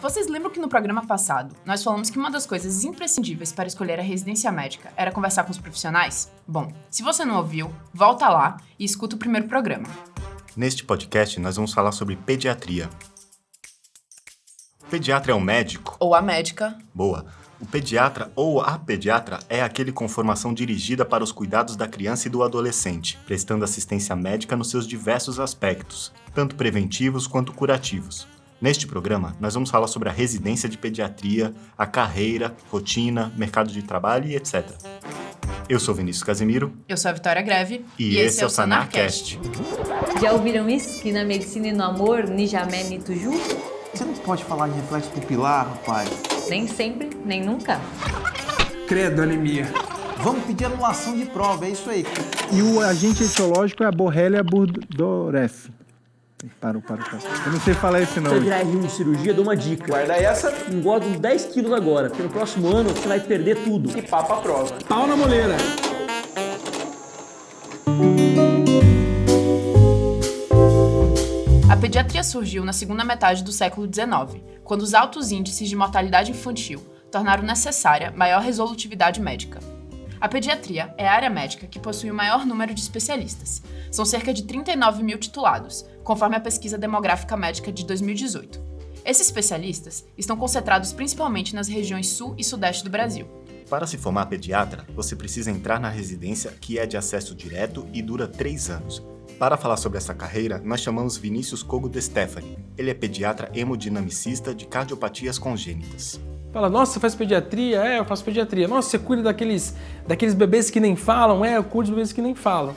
Vocês lembram que no programa passado nós falamos que uma das coisas imprescindíveis para escolher a residência médica era conversar com os profissionais? Bom, se você não ouviu, volta lá e escuta o primeiro programa. Neste podcast nós vamos falar sobre pediatria. O pediatra é um médico? Ou a médica. Boa. O pediatra ou a pediatra é aquele com formação dirigida para os cuidados da criança e do adolescente, prestando assistência médica nos seus diversos aspectos, tanto preventivos quanto curativos. Neste programa, nós vamos falar sobre a residência de pediatria, a carreira, rotina, mercado de trabalho e etc. Eu sou Vinícius Casimiro. Eu sou a Vitória Greve. E esse é o Sanarcast. Já ouviram isso? Que na medicina e no amor, Nijamé Nituju? Você não pode falar de reflexo pupilar, rapaz. Nem sempre, nem nunca. Credo, anemia. Vamos pedir anulação de prova, é isso aí. E o agente etiológico é a Borrelia burgdorferi. Parou. Eu não sei falar esse nome. Se você virar R1 de cirurgia, dou uma dica. Guarda essa. Engorda uns 10 quilos agora, porque no próximo ano você vai perder tudo. E papa a prova. Pau na moleira. A pediatria surgiu na segunda metade do século XIX, quando os altos índices de mortalidade infantil tornaram necessária maior resolutividade médica. A pediatria é a área médica que possui o maior número de especialistas. São cerca de 39 mil titulados, conforme a pesquisa demográfica médica de 2018. Esses especialistas estão concentrados principalmente nas regiões sul e sudeste do Brasil. Para se formar pediatra, você precisa entrar na residência, que é de acesso direto e dura 3 anos. Para falar sobre essa carreira, nós chamamos Vinícius Cogo de Stefani. Ele é pediatra hemodinamicista de cardiopatias congênitas. Fala, nossa, você faz pediatria? É, eu faço pediatria. Nossa, você cuida daqueles bebês que nem falam? É, eu cuido dos bebês que nem falam.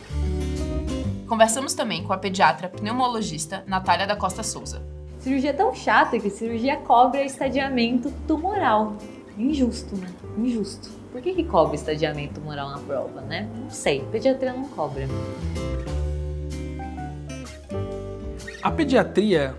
Conversamos também com a pediatra pneumologista Natália da Costa Souza. Cirurgia é tão chata que cirurgia cobra estadiamento tumoral. Injusto, né? Injusto. Por que cobra estadiamento tumoral na prova, né? Não sei, pediatria não cobra. A pediatria,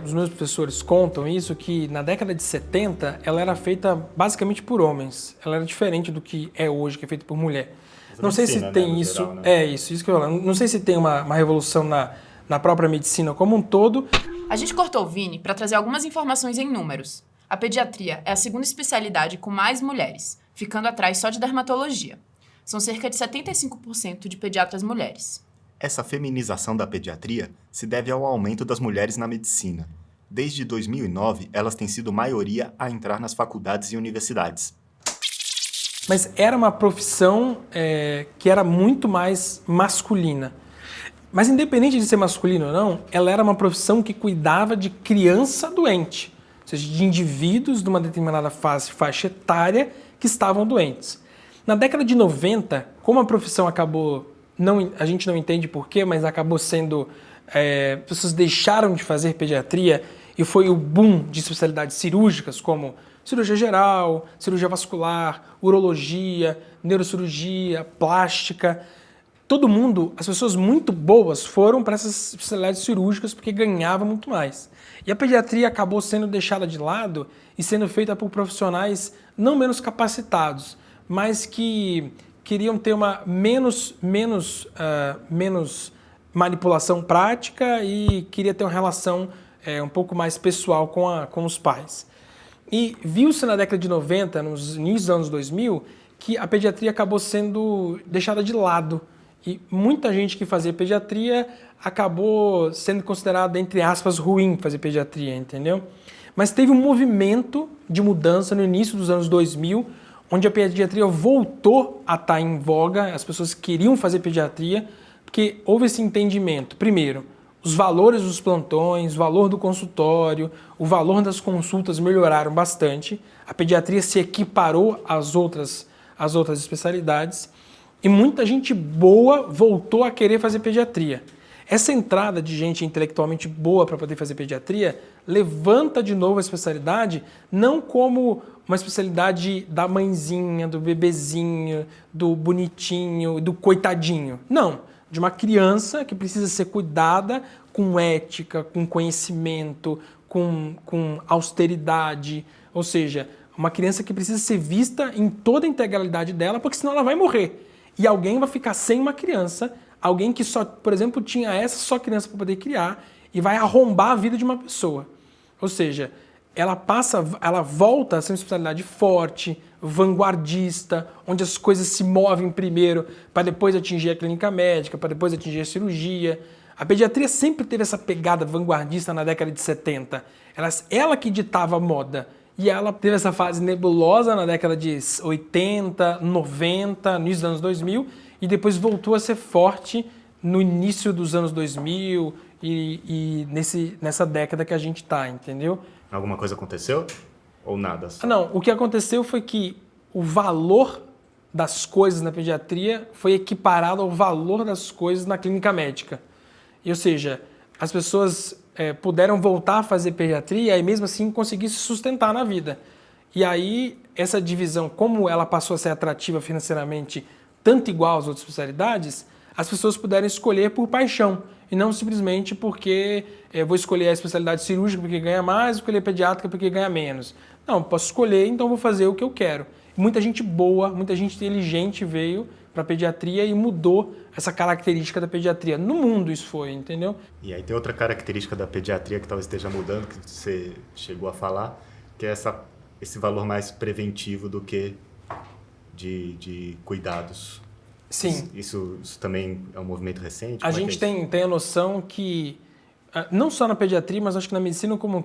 os meus professores contam isso, que na década de 70 ela era feita basicamente por homens. Ela era diferente do que é hoje, que é feita por mulher. Não sei se tem isso. Geral, né? É isso que eu falo. Não sei se tem uma revolução na própria medicina como um todo. A gente cortou o Vini para trazer algumas informações em números. A pediatria é a segunda especialidade com mais mulheres, ficando atrás só de dermatologia. São cerca de 75% de pediatras mulheres. Essa feminização da pediatria se deve ao aumento das mulheres na medicina. Desde 2009, elas têm sido maioria a entrar nas faculdades e universidades. Mas era uma profissão que era muito mais masculina. Mas independente de ser masculina ou não, ela era uma profissão que cuidava de criança doente, ou seja, de indivíduos de uma determinada faixa etária que estavam doentes. Na década de 90, como a profissão acabou, a gente não entende porquê, mas acabou sendo, pessoas deixaram de fazer pediatria e foi o boom de especialidades cirúrgicas como cirurgia geral, cirurgia vascular, urologia, neurocirurgia, plástica. Todo mundo, as pessoas muito boas foram para essas especialidades cirúrgicas porque ganhavam muito mais. E a pediatria acabou sendo deixada de lado e sendo feita por profissionais não menos capacitados, mas que queriam ter uma menos manipulação prática e queria ter uma relação um pouco mais pessoal com os pais. E viu-se na década de 90, nos inícios dos anos 2000, que a pediatria acabou sendo deixada de lado. E muita gente que fazia pediatria acabou sendo considerada, entre aspas, ruim fazer pediatria, entendeu? Mas teve um movimento de mudança no início dos anos 2000, onde a pediatria voltou a estar em voga, as pessoas queriam fazer pediatria, porque houve esse entendimento. Primeiro, os valores dos plantões, o valor do consultório, o valor das consultas melhoraram bastante, a pediatria se equiparou às outras especialidades, e muita gente boa voltou a querer fazer pediatria. Essa entrada de gente intelectualmente boa para poder fazer pediatria levanta de novo a especialidade, não como uma especialidade da mãezinha, do bebezinho, do bonitinho, do coitadinho. Não, de uma criança que precisa ser cuidada com ética, com conhecimento, com austeridade, ou seja, uma criança que precisa ser vista em toda a integralidade dela, porque senão ela vai morrer. E alguém vai ficar sem uma criança, alguém que só, por exemplo, tinha essa só criança para poder criar e vai arrombar a vida de uma pessoa. Ou seja, ela volta a ser uma especialidade forte, vanguardista, onde as coisas se movem primeiro para depois atingir a clínica médica, para depois atingir a cirurgia. A pediatria sempre teve essa pegada vanguardista na década de 70. Ela que ditava a moda. E ela teve essa fase nebulosa na década de 80, 90, no início dos anos 2000, e depois voltou a ser forte no início dos anos 2000 e nessa década que a gente está, entendeu? Alguma coisa aconteceu? Ou nada? Não, o que aconteceu foi que o valor das coisas na pediatria foi equiparado ao valor das coisas na clínica médica. Ou seja, as pessoas puderam voltar a fazer pediatria e mesmo assim conseguir se sustentar na vida. E aí, essa divisão, como ela passou a ser atrativa financeiramente, tanto igual às outras especialidades, as pessoas puderam escolher por paixão e não simplesmente porque vou escolher a especialidade cirúrgica porque ganha mais, vou escolher pediátrica porque ganha menos. Não, posso escolher, então vou fazer o que eu quero. Muita gente boa, muita gente inteligente veio para a pediatria e mudou essa característica da pediatria. No mundo isso foi, entendeu? E aí tem outra característica da pediatria que talvez esteja mudando, que você chegou a falar, que é esse valor mais preventivo do que de cuidados. Sim. Isso também é um movimento recente? A gente tem a noção que, não só na pediatria, mas acho que na medicina como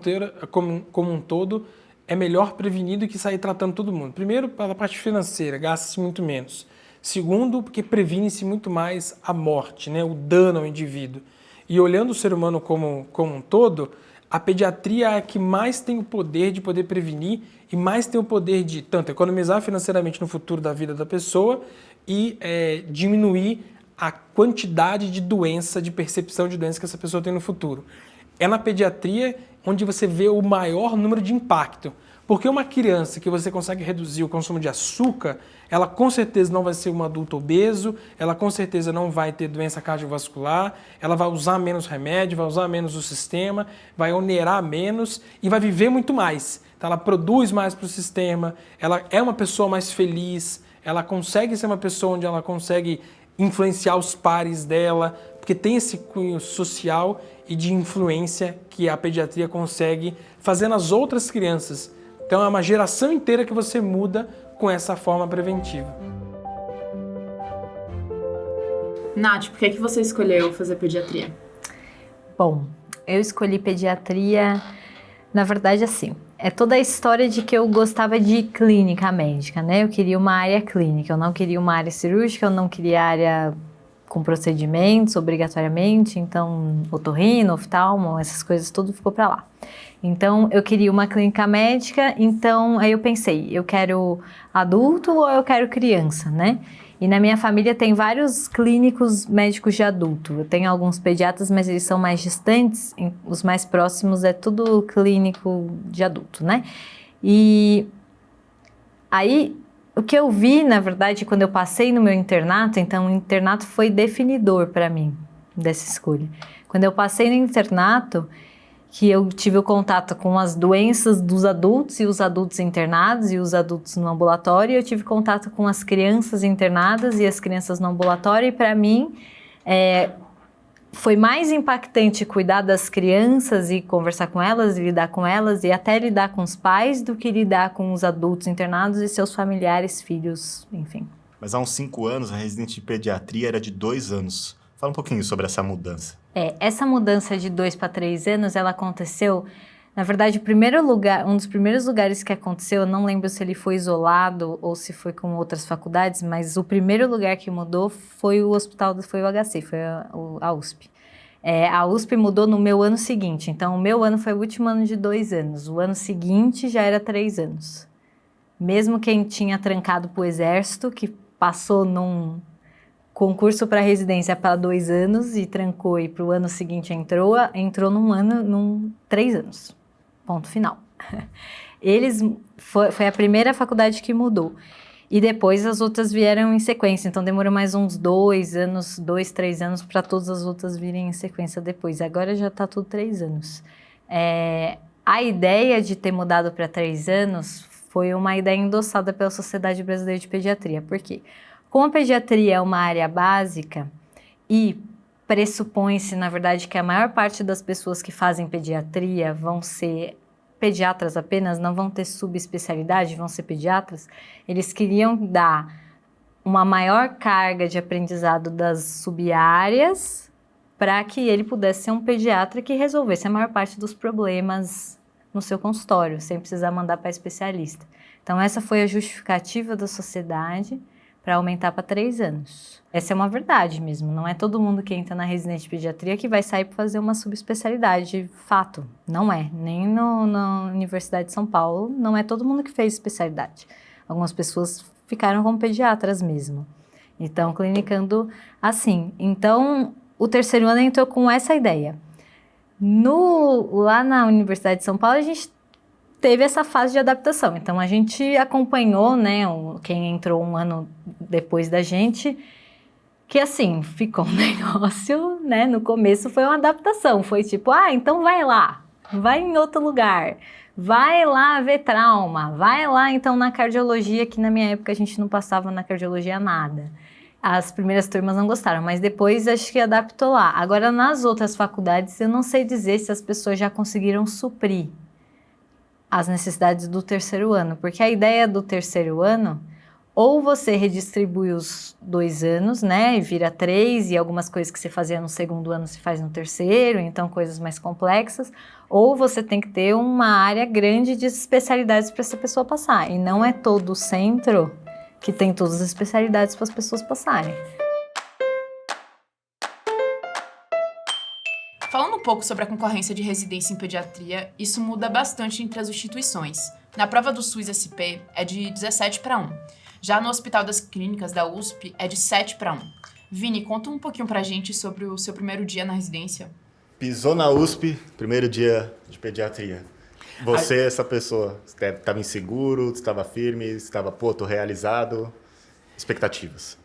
um todo, é melhor prevenir do que sair tratando todo mundo. Primeiro, pela parte financeira, gasta-se muito menos. Segundo, porque previne-se muito mais a morte, né? O dano ao indivíduo. E olhando o ser humano como um todo, a pediatria é a que mais tem o poder de poder prevenir e mais tem o poder de tanto economizar financeiramente no futuro da vida da pessoa e diminuir a quantidade de doença, de percepção de doença que essa pessoa tem no futuro. É na pediatria onde você vê o maior número de impacto. Porque uma criança que você consegue reduzir o consumo de açúcar, ela com certeza não vai ser um adulto obeso, ela com certeza não vai ter doença cardiovascular, ela vai usar menos remédio, vai usar menos o sistema, vai onerar menos e vai viver muito mais. Então ela produz mais para o sistema, ela é uma pessoa mais feliz, ela consegue ser uma pessoa onde ela consegue influenciar os pares dela, porque tem esse cunho social e de influência que a pediatria consegue fazer nas outras crianças. Então é uma geração inteira que você muda com essa forma preventiva. Nath, por que você escolheu fazer pediatria? Bom, eu escolhi pediatria, na verdade assim, é toda a história de que eu gostava de clínica médica, né? Eu queria uma área clínica, eu não queria uma área cirúrgica, eu não queria área com procedimentos obrigatoriamente, então otorrino, oftalmo, essas coisas tudo ficou para lá. Então eu queria uma clínica médica, então aí eu pensei, eu quero adulto ou eu quero criança, né? E na minha família tem vários clínicos médicos de adulto. Eu tenho alguns pediatras, mas eles são mais distantes, os mais próximos é tudo clínico de adulto, né? E aí o que eu vi, na verdade, quando eu passei no meu internato, então o internato foi definidor para mim, dessa escolha. Quando eu passei no internato, que eu tive o contato com as doenças dos adultos e os adultos internados e os adultos no ambulatório, eu tive contato com as crianças internadas e as crianças no ambulatório, e para mim foi mais impactante cuidar das crianças e conversar com elas e lidar com elas e até lidar com os pais do que lidar com os adultos internados e seus familiares, filhos, enfim. Mas há uns 5 anos, a residente de pediatria era de 2 anos. Fala um pouquinho sobre essa mudança. Essa mudança de 2 para 3 anos, ela aconteceu, na verdade, um dos primeiros lugares que aconteceu, eu não lembro se ele foi isolado ou se foi com outras faculdades, mas o primeiro lugar que mudou foi o foi o HC, foi a USP. A USP mudou no meu ano seguinte, então o meu ano foi o último ano de 2 anos, o ano seguinte já era 3 anos. Mesmo quem tinha trancado para o Exército, que passou num concurso para residência para 2 anos e trancou e para o ano seguinte entrou num 3 anos, ponto final. Foi a primeira faculdade que mudou e depois as outras vieram em sequência, então demorou mais uns 2 anos, 2, 3 anos para todas as outras virem em sequência depois, agora já está tudo 3 anos. A ideia de ter mudado para 3 anos foi uma ideia endossada pela Sociedade Brasileira de Pediatria, por quê? Como a pediatria é uma área básica e pressupõe-se, na verdade, que a maior parte das pessoas que fazem pediatria vão ser pediatras apenas, não vão ter subespecialidade, vão ser pediatras. Eles queriam dar uma maior carga de aprendizado das sub-áreas para que ele pudesse ser um pediatra que resolvesse a maior parte dos problemas no seu consultório, sem precisar mandar para especialista. Então, essa foi a justificativa da sociedade para aumentar para 3 anos. Essa é uma verdade mesmo, não é todo mundo que entra na residência de pediatria que vai sair para fazer uma subespecialidade, fato, não é. Nem na Universidade de São Paulo, não é todo mundo que fez especialidade. Algumas pessoas ficaram como pediatras mesmo. Então, clinicando assim. Então, o 3º ano entrou com essa ideia. Lá na Universidade de São Paulo, a gente teve essa fase de adaptação. Então, a gente acompanhou, né, quem entrou um ano depois da gente, que assim, ficou um negócio, né, no começo foi uma adaptação. Foi tipo, então vai lá, vai em outro lugar, vai lá ver trauma, vai lá então na cardiologia, que na minha época a gente não passava na cardiologia nada. As primeiras turmas não gostaram, mas depois acho que adaptou lá. Agora, nas outras faculdades, eu não sei dizer se as pessoas já conseguiram suprir as necessidades do 3º ano, porque a ideia do 3º ano, ou você redistribui os 2 anos, né, e vira 3, e algumas coisas que você fazia no 2º ano se faz no 3º, então coisas mais complexas, ou você tem que ter uma área grande de especialidades para essa pessoa passar, e não é todo o centro que tem todas as especialidades para as pessoas passarem. Falando um pouco sobre a concorrência de residência em pediatria, isso muda bastante entre as instituições. Na prova do SUS-SP é de 17-1. Já no Hospital das Clínicas da USP é de 7-1. Vini, conta um pouquinho pra gente sobre o seu primeiro dia na residência. Pisou na USP, primeiro dia de pediatria. Você, essa pessoa, estava inseguro, estava firme, estava, tô realizado? Expectativas?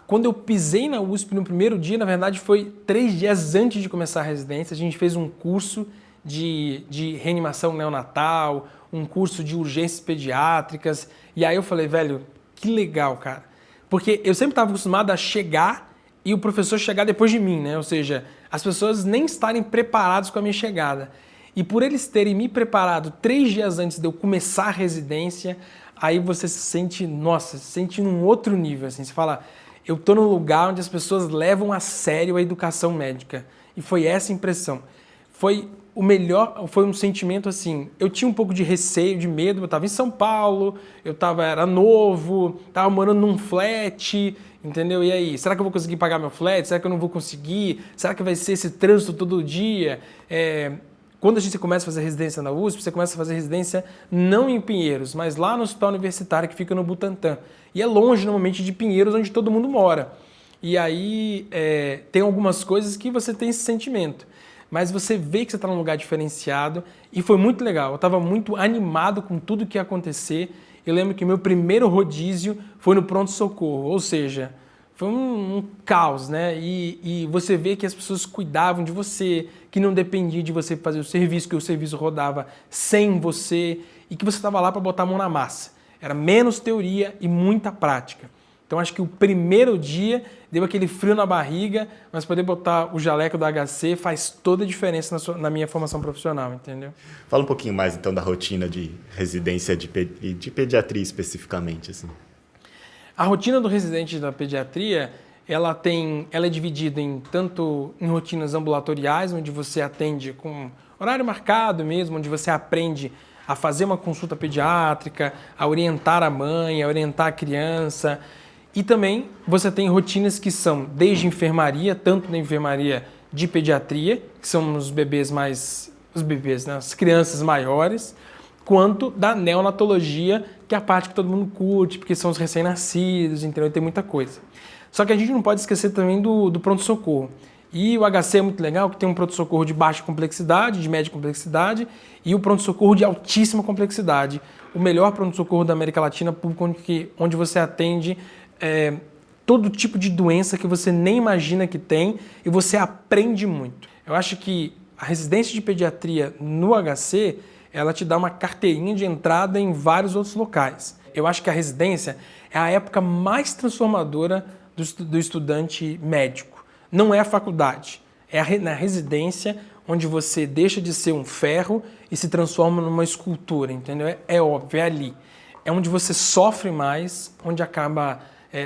Quando eu pisei na USP no primeiro dia, na verdade foi 3 dias antes de começar a residência, a gente fez um curso de reanimação neonatal, um curso de urgências pediátricas, e aí eu falei, velho, que legal, cara. Porque eu sempre estava acostumado a chegar e o professor chegar depois de mim, né? Ou seja, as pessoas nem estarem preparadas com a minha chegada. E por eles terem me preparado 3 dias antes de eu começar a residência, aí você se sente, se sente num outro nível, assim, você fala, eu tô num lugar onde as pessoas levam a sério a educação médica. E foi essa a impressão. Foi o melhor, foi um sentimento assim, eu tinha um pouco de receio, de medo, eu estava em São Paulo, era novo, estava morando num flat, entendeu? E aí, será que eu vou conseguir pagar meu flat? Será que eu não vou conseguir? Será que vai ser esse trânsito todo dia? Quando a gente começa a fazer residência na USP, você começa a fazer residência não em Pinheiros, mas lá no hospital universitário que fica no Butantã. E é longe, normalmente, de Pinheiros, onde todo mundo mora. E aí tem algumas coisas que você tem esse sentimento. Mas você vê que você está num lugar diferenciado e foi muito legal. Eu estava muito animado com tudo que ia acontecer. Eu lembro que meu primeiro rodízio foi no pronto-socorro, ou seja, foi um caos, né? E você vê que as pessoas cuidavam de você, que não dependia de você fazer o serviço, que o serviço rodava sem você e que você estava lá para botar a mão na massa. Era menos teoria e muita prática. Então acho que o primeiro dia deu aquele frio na barriga, mas poder botar o jaleco do HC faz toda a diferença na minha formação profissional, entendeu? Fala um pouquinho mais então da rotina de residência de pediatria especificamente, assim. A rotina do residente da pediatria, ela é dividida tanto em rotinas ambulatoriais, onde você atende com horário marcado mesmo, onde você aprende a fazer uma consulta pediátrica, a orientar a mãe, a orientar a criança. E também você tem rotinas que são desde enfermaria, tanto na enfermaria de pediatria, que são os bebês, né, as crianças maiores, quanto da neonatologia, que é a parte que todo mundo curte, porque são os recém-nascidos, entendeu? Tem muita coisa. Só que a gente não pode esquecer também do pronto-socorro. E o HC é muito legal, que tem um pronto-socorro de baixa complexidade, de média complexidade, e o pronto-socorro de altíssima complexidade. O melhor pronto-socorro da América Latina, público onde você atende todo tipo de doença que você nem imagina que tem e você aprende muito. Eu acho que a residência de pediatria no HC, ela te dá uma carteirinha de entrada em vários outros locais. Eu acho que a residência é a época mais transformadora do estudante médico. Não é a faculdade, é na residência onde você deixa de ser um ferro e se transforma numa escultura, entendeu? É óbvio, é ali. É onde você sofre mais, onde acaba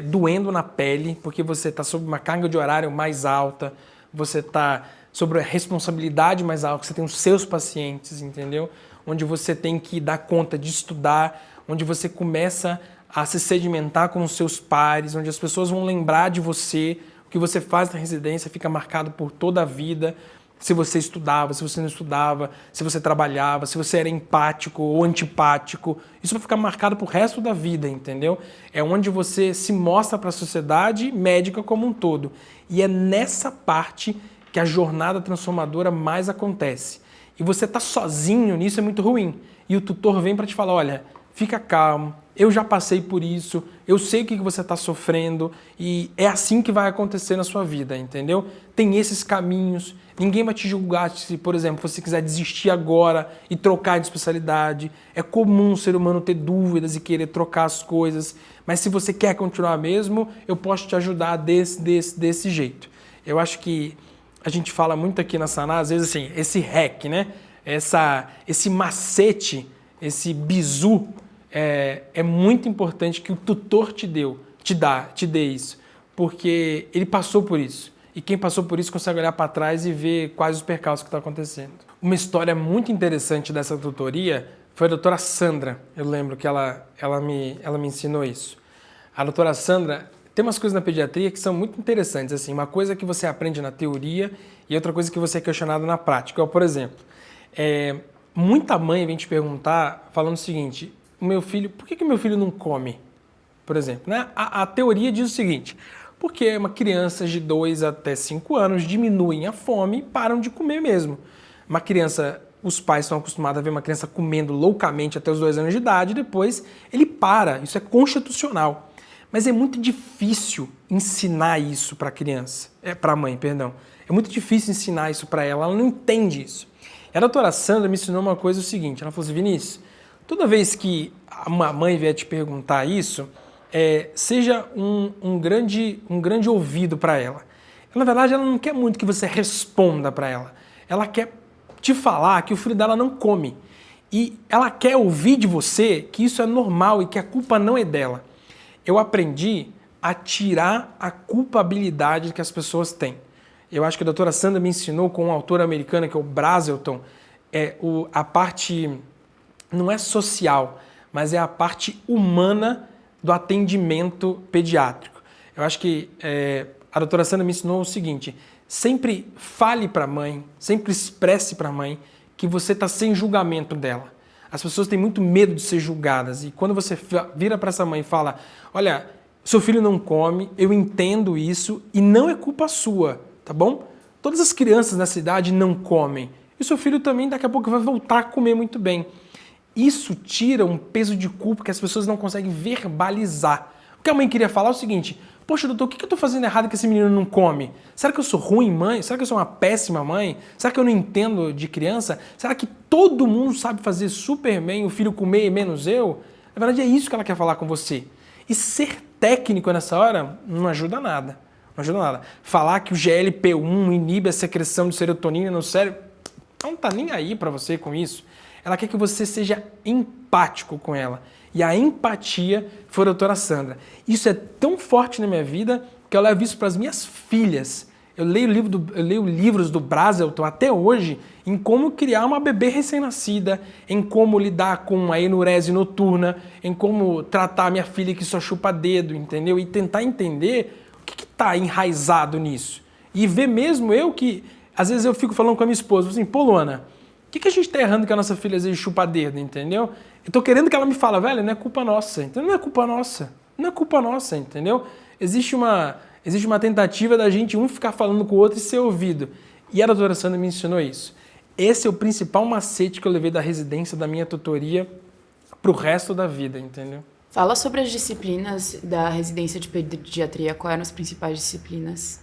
doendo na pele, porque você está sob uma carga de horário mais alta, você está sobre a responsabilidade mais alta, você tem os seus pacientes, entendeu? Onde você tem que dar conta de estudar, onde você começa a se sedimentar com os seus pares, onde as pessoas vão lembrar de você, o que você faz na residência fica marcado por toda a vida, se você estudava, se você não estudava, se você trabalhava, se você era empático ou antipático, isso vai ficar marcado pro resto da vida, entendeu? É onde você se mostra para a sociedade médica como um todo. E é nessa parte que a jornada transformadora mais acontece. E você tá sozinho nisso é muito ruim. E o tutor vem para te falar, olha, fica calmo, eu já passei por isso, eu sei o que você está sofrendo e é assim que vai acontecer na sua vida, entendeu? Tem esses caminhos, ninguém vai te julgar se, por exemplo, você quiser desistir agora e trocar de especialidade. É comum o ser humano ter dúvidas e querer trocar as coisas, mas se você quer continuar mesmo, eu posso te ajudar desse jeito. Eu acho que a gente fala muito aqui na Saná, às vezes assim, esse hack, né? Esse macete, esse bizu, é muito importante que o tutor te dê isso, porque ele passou por isso. E quem passou por isso consegue olhar para trás e ver quais os percalços que estão acontecendo. Uma história muito interessante dessa tutoria foi a doutora Sandra. Eu lembro que ela me ensinou isso. A doutora Sandra tem umas coisas na pediatria que são muito interessantes. Assim, uma coisa que você aprende na teoria e outra coisa que você é questionado na prática. Por exemplo, muita mãe vem te perguntar falando o seguinte, por que meu filho não come? Por exemplo, né? A teoria diz o seguinte, porque uma criança de 2 até 5 anos diminuem a fome e param de comer mesmo. Uma criança, os pais estão acostumados a ver uma criança comendo loucamente até os 2 anos de idade, depois ele para, isso é constitucional. Mas é muito difícil ensinar isso para a criança, para a mãe, perdão. É muito difícil ensinar isso para ela não entende isso. E a doutora Sandra me ensinou uma coisa, o seguinte, ela falou assim, Vinícius, toda vez que uma mãe vier te perguntar isso, seja um grande ouvido para ela. Na verdade, ela não quer muito que você responda para ela. Ela quer te falar que o filho dela não come. E ela quer ouvir de você que isso é normal e que a culpa não é dela. Eu aprendi a tirar a culpabilidade que as pessoas têm. Eu acho que a doutora Sandra me ensinou com um autor americano que é o Brazelton, a parte não é social, mas é a parte humana do atendimento pediátrico. Eu acho que a doutora Sandra me ensinou o seguinte, sempre fale para a mãe, sempre expresse para a mãe que você está sem julgamento dela. As pessoas têm muito medo de ser julgadas e quando você vira para essa mãe e fala, olha, seu filho não come, eu entendo isso e não é culpa sua, tá bom? Todas as crianças nessa idade não comem e seu filho também daqui a pouco vai voltar a comer muito bem. Isso tira um peso de culpa que as pessoas não conseguem verbalizar. O que a mãe queria falar é o seguinte, poxa, doutor, o que eu estou fazendo errado que esse menino não come? Será que eu sou ruim mãe? Será que eu sou uma péssima mãe? Será que eu não entendo de criança? Será que todo mundo sabe fazer super bem o filho comer menos eu? Na verdade é isso que ela quer falar com você. E ser técnico nessa hora não ajuda nada. Não ajuda nada. Falar que o GLP-1 inibe a secreção de serotonina no cérebro, não está nem aí para você com isso. Ela quer que você seja empático com ela. E a empatia foi a doutora Sandra. Isso é tão forte na minha vida que eu levo isso para as minhas filhas. Eu leio livros do Brazelton até hoje em como criar uma bebê recém-nascida, em como lidar com a enurese noturna, em como tratar a minha filha que só chupa dedo, entendeu? E tentar entender o que está enraizado nisso. E ver mesmo eu que, às vezes eu fico falando com a minha esposa, assim, pô, Luana, o que a gente está errando que a nossa filha às vezes chupa dedo, entendeu? Eu tô querendo que ela me fale, velho, não é culpa nossa, entendeu? Não é culpa nossa, não é culpa nossa, entendeu? Existe uma tentativa da gente um ficar falando com o outro e ser ouvido. E a doutora Sandra me ensinou isso. Esse é o principal macete que eu levei da residência, da minha tutoria, pro resto da vida, entendeu? Fala sobre as disciplinas da residência de pediatria, quais eram as principais disciplinas?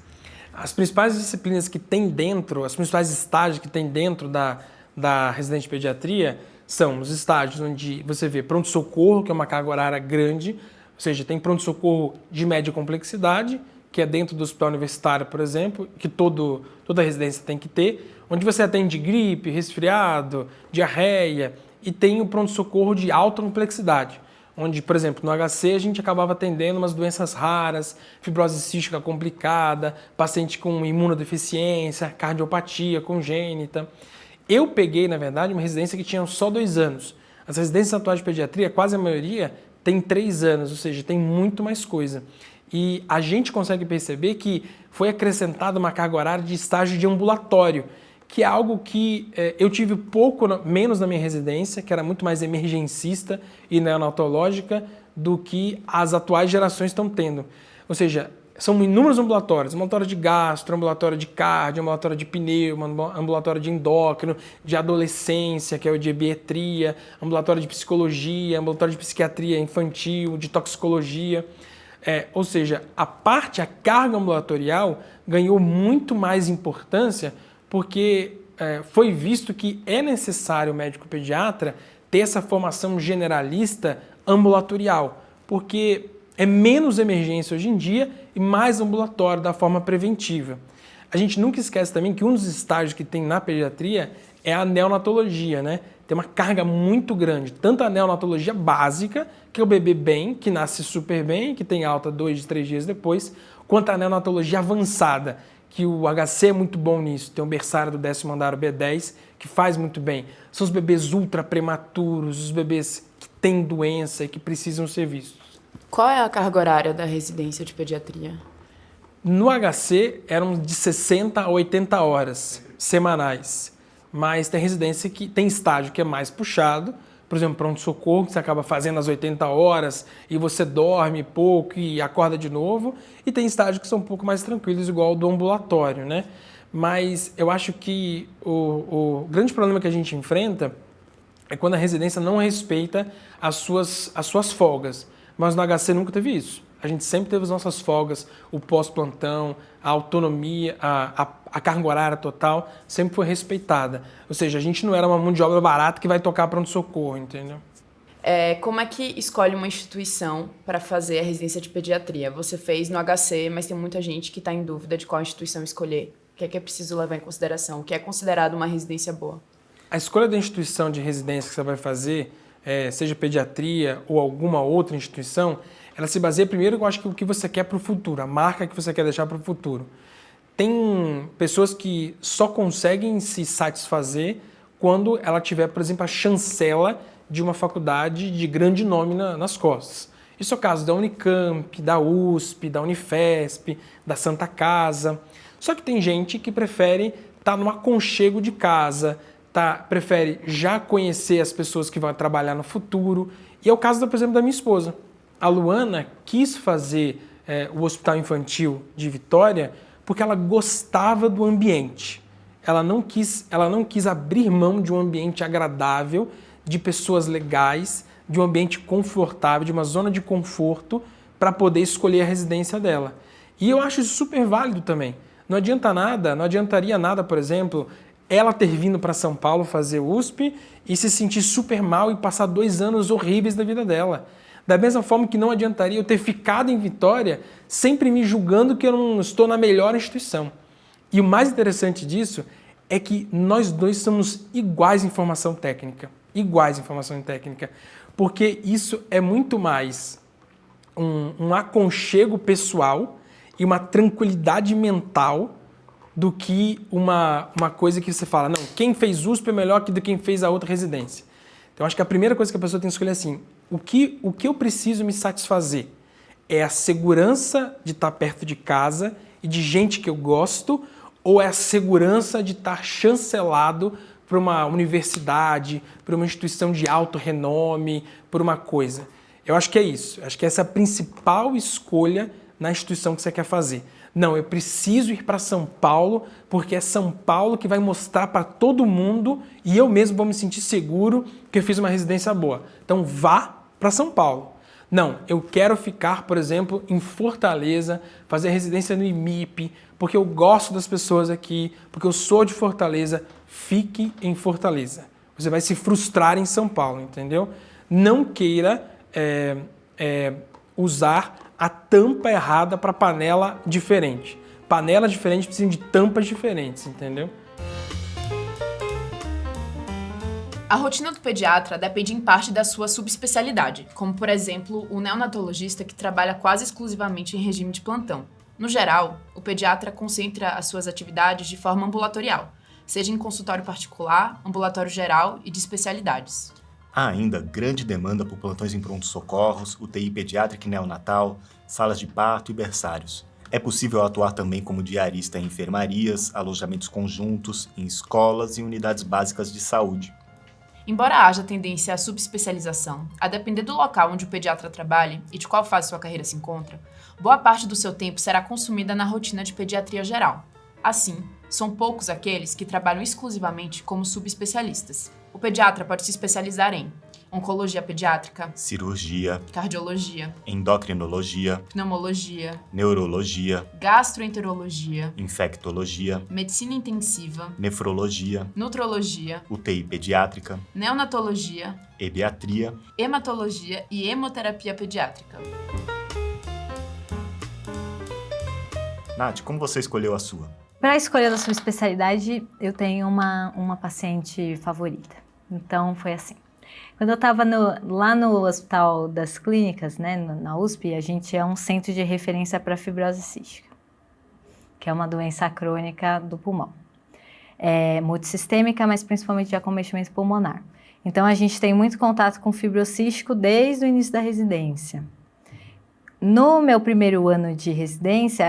As principais disciplinas que tem dentro, os principais estágios que tem dentro da residência de pediatria são os estágios onde você vê pronto-socorro, que é uma carga horária grande, ou seja, tem pronto-socorro de média complexidade, que é dentro do hospital universitário, por exemplo, que toda residência tem que ter, onde você atende gripe, resfriado, diarreia, e tem o pronto-socorro de alta complexidade, onde, por exemplo, no HC a gente acabava atendendo umas doenças raras, fibrose cística complicada, paciente com imunodeficiência, cardiopatia congênita. Eu peguei, na verdade, uma residência que tinha só 2 anos. As residências atuais de pediatria, quase a maioria, tem 3 anos, ou seja, tem muito mais coisa. E a gente consegue perceber que foi acrescentada uma carga horária de estágio de ambulatório, que é algo que eu tive menos na minha residência, que era muito mais emergencista e neonatológica do que as atuais gerações estão tendo. Ou seja, são inúmeros ambulatórios, ambulatório de gastro, ambulatório de cardio, ambulatório de pneu, ambulatório de endócrino, de adolescência, que é o de ebietria, ambulatório de psicologia, ambulatório de psiquiatria infantil, de toxicologia. Ou seja, a carga ambulatorial ganhou muito mais importância porque foi visto que é necessário o médico pediatra ter essa formação generalista ambulatorial, porque é menos emergência hoje em dia e mais ambulatório da forma preventiva. A gente nunca esquece também que um dos estágios que tem na pediatria é a neonatologia, né? Tem uma carga muito grande, tanto a neonatologia básica, que é o bebê bem, que nasce super bem, que tem alta 2, 3 dias depois, quanto a neonatologia avançada, que o HC é muito bom nisso. Tem o berçário do 10º andar, o B10, que faz muito bem. São os bebês ultra prematuros, os bebês que têm doença e que precisam ser vistos. Qual é a carga horária da residência de pediatria? No HC eram de 60 a 80 horas semanais, mas tem residência que tem estágio que é mais puxado, por exemplo, pronto-socorro, que você acaba fazendo às 80 horas e você dorme pouco e acorda de novo, e tem estágios que são um pouco mais tranquilos, igual o do ambulatório, né? Mas eu acho que o grande problema que a gente enfrenta é quando a residência não respeita as suas folgas. Mas no HC nunca teve isso. A gente sempre teve as nossas folgas, o pós-plantão, a autonomia, a carga horária total sempre foi respeitada. Ou seja, a gente não era uma mão de obra barata que vai tocar pronto-socorro, entendeu? Como é que escolhe uma instituição para fazer a residência de pediatria? Você fez no HC, mas tem muita gente que está em dúvida de qual instituição escolher. O que é preciso levar em consideração? O que é considerado uma residência boa? A escolha da instituição de residência que você vai fazer, seja pediatria ou alguma outra instituição, ela se baseia primeiro, eu acho que o que você quer para o futuro, a marca que você quer deixar para o futuro. Tem pessoas que só conseguem se satisfazer quando ela tiver, por exemplo, a chancela de uma faculdade de grande nome nas costas. Isso é o caso da Unicamp, da USP, da Unifesp, da Santa Casa. Só que tem gente que prefere estar no aconchego de casa, prefere já conhecer as pessoas que vão trabalhar no futuro. E é o caso, por exemplo, da minha esposa. A Luana quis fazer o Hospital Infantil de Vitória porque ela gostava do ambiente. Ela não quis abrir mão de um ambiente agradável, de pessoas legais, de um ambiente confortável, de uma zona de conforto para poder escolher a residência dela. E eu acho isso super válido também. Não adiantaria nada, por exemplo, ela ter vindo para São Paulo fazer USP e se sentir super mal e passar 2 anos horríveis da vida dela. Da mesma forma que não adiantaria eu ter ficado em Vitória sempre me julgando que eu não estou na melhor instituição. E o mais interessante disso é que nós dois somos iguais em formação técnica. Iguais em formação técnica. Porque isso é muito mais um aconchego pessoal e uma tranquilidade mental do que uma coisa que você fala, não, quem fez USP é melhor do que quem fez a outra residência. Então, acho que a primeira coisa que a pessoa tem que escolher é assim, o que eu preciso me satisfazer é a segurança de estar perto de casa e de gente que eu gosto, ou é a segurança de estar chancelado para uma universidade, para uma instituição de alto renome, por uma coisa. Eu acho que é isso. Acho que essa é a principal escolha na instituição que você quer fazer. Não, eu preciso ir para São Paulo, porque é São Paulo que vai mostrar para todo mundo e eu mesmo vou me sentir seguro que eu fiz uma residência boa. Então vá para São Paulo. Não, eu quero ficar, por exemplo, em Fortaleza, fazer residência no IMIP, porque eu gosto das pessoas aqui, porque eu sou de Fortaleza. Fique em Fortaleza. Você vai se frustrar em São Paulo, entendeu? Não queira usar a tampa errada para panela diferente. Panelas diferentes precisam de tampas diferentes, entendeu? A rotina do pediatra depende em parte da sua subespecialidade, como, por exemplo, o neonatologista que trabalha quase exclusivamente em regime de plantão. No geral, o pediatra concentra as suas atividades de forma ambulatorial, seja em consultório particular, ambulatório geral e de especialidades. Há ainda grande demanda por plantões em pronto-socorros, UTI pediátrica e neonatal, salas de parto e berçários. É possível atuar também como diarista em enfermarias, alojamentos conjuntos, em escolas e unidades básicas de saúde. Embora haja tendência à subespecialização, a depender do local onde o pediatra trabalhe e de qual fase sua carreira se encontra, boa parte do seu tempo será consumida na rotina de pediatria geral. Assim, são poucos aqueles que trabalham exclusivamente como subespecialistas. O pediatra pode se especializar em oncologia pediátrica, Cirurgia, cardiologia, endocrinologia, pneumologia, neurologia, gastroenterologia, infectologia, medicina intensiva, nefrologia, nutrologia, UTI pediátrica, neonatologia, pediatria. hematologia e hemoterapia pediátrica. Nath, como você escolheu a sua? Para a escolha da sua especialidade, eu tenho uma paciente favorita. Então, foi assim. Quando eu estava lá no Hospital das Clínicas, né, na USP, a gente é um centro de referência para fibrose cística, que é uma doença crônica do pulmão. É multissistêmica, mas principalmente de acometimento pulmonar. Então, a gente tem muito contato com fibrocístico desde o início da residência. No meu primeiro ano de residência,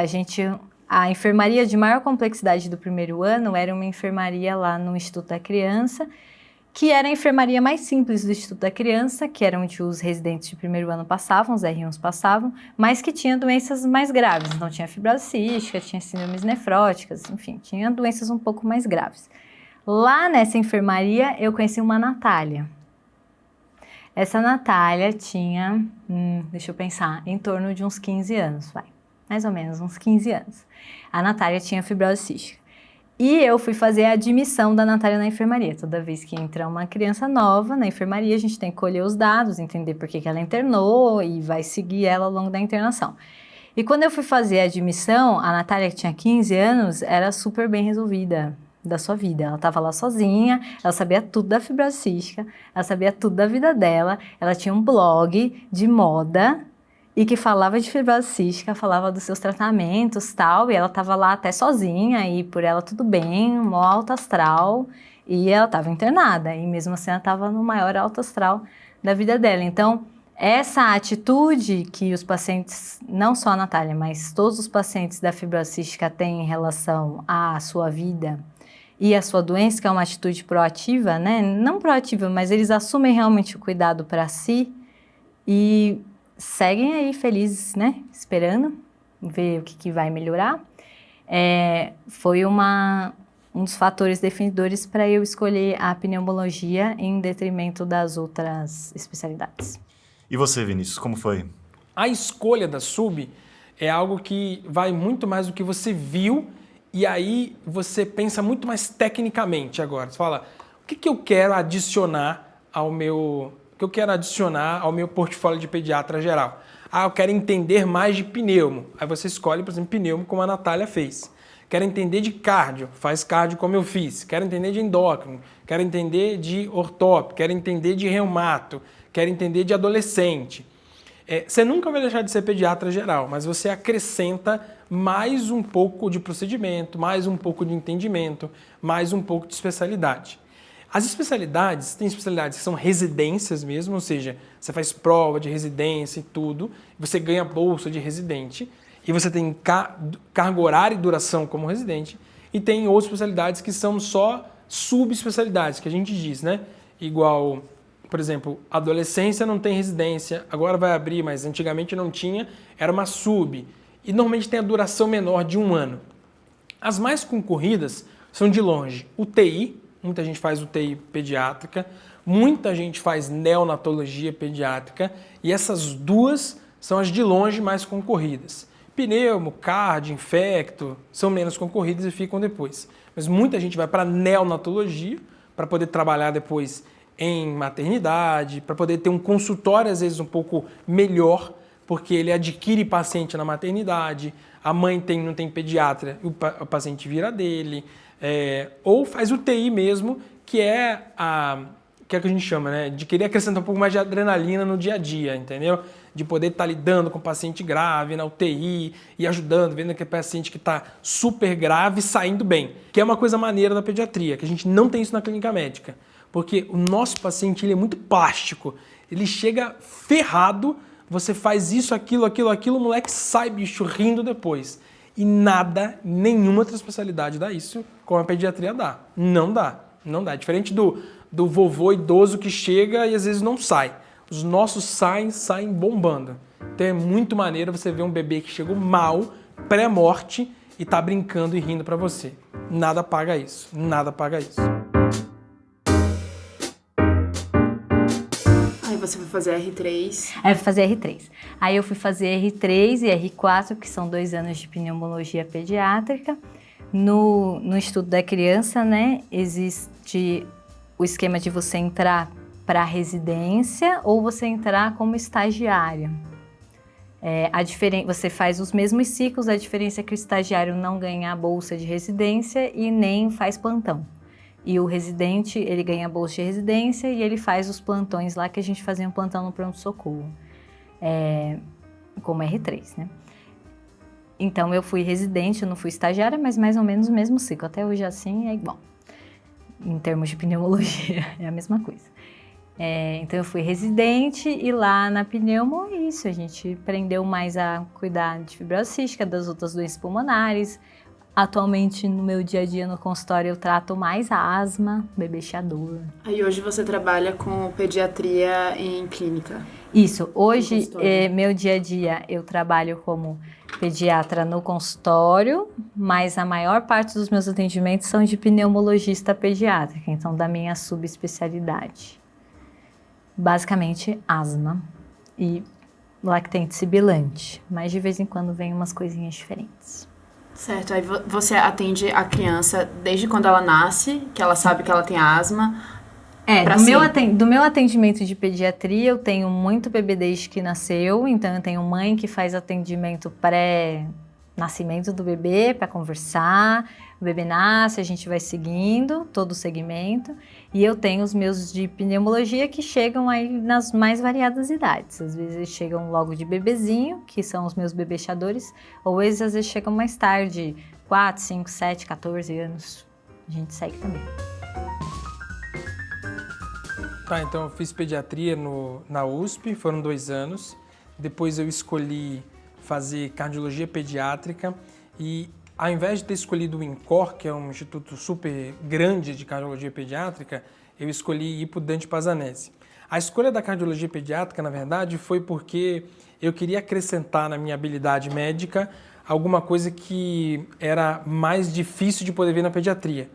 a enfermaria de maior complexidade do primeiro ano era uma enfermaria lá no Instituto da Criança, que era a enfermaria mais simples do Instituto da Criança, que era onde os residentes de primeiro ano passavam, os R1s passavam, mas que tinha doenças mais graves. Então, tinha fibrose cística, tinha síndromes nefróticas, enfim, tinha doenças um pouco mais graves. Lá nessa enfermaria, eu conheci uma Natália. Essa Natália tinha, deixa eu pensar, em torno de uns 15 anos, mais ou menos uns 15 anos. A Natália tinha fibrose cística. E eu fui fazer a admissão da Natália na enfermaria. Toda vez que entra uma criança nova na enfermaria, a gente tem que colher os dados, entender por que ela internou e vai seguir ela ao longo da internação. E quando eu fui fazer a admissão, a Natália, que tinha 15 anos, era super bem resolvida da sua vida. Ela estava lá sozinha, ela sabia tudo da fibrose cística, ela sabia tudo da vida dela, ela tinha um blog de moda e que falava de fibrose cística, falava dos seus tratamentos e tal, e ela estava lá até sozinha, e por ela tudo bem, mó alto astral, e ela estava internada, e mesmo assim ela estava no maior alto astral da vida dela. Então, essa atitude que os pacientes, não só a Natália, mas todos os pacientes da fibrose cística têm em relação à sua vida e à sua doença, que é uma atitude proativa, né? Não proativa, mas eles assumem realmente o cuidado para si e seguem aí felizes, né? Esperando ver o que vai melhorar. Foi um dos fatores definidores para eu escolher a pneumologia em detrimento das outras especialidades. E você, Vinícius, como foi? A escolha da sub é algo que vai muito mais do que você viu e aí você pensa muito mais tecnicamente agora. Você fala, o que eu quero adicionar ao meu portfólio de pediatra geral? Eu quero entender mais de pneumo. Aí você escolhe, por exemplo, pneumo como a Natália fez. Quero entender de cardio, faz cardio como eu fiz. Quero entender de endócrino, quero entender de ortop, quero entender de reumato, quero entender de adolescente. Você nunca vai deixar de ser pediatra geral, mas você acrescenta mais um pouco de procedimento, mais um pouco de entendimento, mais um pouco de especialidade. As especialidades, tem especialidades que são residências mesmo, ou seja, você faz prova de residência e tudo, você ganha bolsa de residente, e você tem carga horária e duração como residente, e tem outras especialidades que são só subespecialidades, que a gente diz, né? Igual, por exemplo, adolescência não tem residência, agora vai abrir, mas antigamente não tinha, era uma sub, e normalmente tem a duração menor de 1 ano. As mais concorridas são de longe, UTI, muita gente faz UTI pediátrica, muita gente faz neonatologia pediátrica, e essas duas são as de longe mais concorridas. Pneumo, cardio, infecto, são menos concorridas e ficam depois. Mas muita gente vai para neonatologia, para poder trabalhar depois em maternidade, para poder ter um consultório, às vezes, um pouco melhor, porque ele adquire paciente na maternidade, a mãe não tem pediatra, o paciente vira dele, ou faz UTI mesmo, que é que a gente chama, né, de querer acrescentar um pouco mais de adrenalina no dia a dia, entendeu? De poder estar lidando com paciente grave na UTI e ajudando, vendo aquele paciente que está super grave saindo bem, que é uma coisa maneira da pediatria, que a gente não tem isso na clínica médica, porque o nosso paciente ele é muito plástico, ele chega ferrado, você faz isso, aquilo, o moleque sai, bicho, rindo depois. E nada, nenhuma outra especialidade dá isso, como a pediatria dá. Não dá. É diferente do vovô idoso que chega e às vezes não sai. Os nossos saem bombando. Então é muito maneiro você ver um bebê que chegou mal, pré-morte, e tá brincando e rindo pra você. Nada paga isso. Você foi fazer R3. Aí eu fui fazer R3. Aí eu fui fazer R3 e R4, que são 2 anos de pneumologia pediátrica. No estudo da criança, né, existe o esquema de você entrar para residência ou você entrar como estagiário. Você faz os mesmos ciclos, a diferença é que o estagiário não ganha a bolsa de residência e nem faz plantão. E o residente, ele ganha a bolsa de residência e ele faz os plantões lá que a gente fazia um plantão no pronto-socorro, como R3, né? Então, eu fui residente, eu não fui estagiária, mas mais ou menos o mesmo ciclo. Até hoje, assim, é igual. Em termos de pneumologia, é a mesma coisa. Então, eu fui residente e lá na pneumo, isso, a gente aprendeu mais a cuidar de fibrose cística, das outras doenças pulmonares. Atualmente, no meu dia a dia no consultório, eu trato mais asma, bebê-chador. Aí hoje você trabalha com pediatria em clínica? Isso. Hoje, meu dia a dia, eu trabalho como pediatra no consultório, mas a maior parte dos meus atendimentos são de pneumologista pediátrica, então da minha subespecialidade. Basicamente, asma e lactente sibilante, mas de vez em quando vem umas coisinhas diferentes. Certo, aí você atende a criança desde quando ela nasce, que ela sabe que ela tem asma. Do meu atendimento de pediatria, eu tenho muito bebê desde que nasceu, então eu tenho mãe que faz atendimento pré-nascimento do bebê para conversar, o bebê nasce, a gente vai seguindo todo o segmento, e eu tenho os meus de pneumologia que chegam aí nas mais variadas idades. Às vezes eles chegam logo de bebezinho, que são os meus bebê-chadores, ou eles às vezes chegam mais tarde, 4, 5, 7, 14 anos. A gente segue também. Tá, então eu fiz pediatria na USP, foram 2 anos. Depois eu escolhi fazer cardiologia pediátrica e ao invés de ter escolhido o INCOR, que é um instituto super grande de cardiologia pediátrica, eu escolhi ir para o Dante Pazzanese. A escolha da cardiologia pediátrica, na verdade, foi porque eu queria acrescentar na minha habilidade médica alguma coisa que era mais difícil de poder ver na pediatria.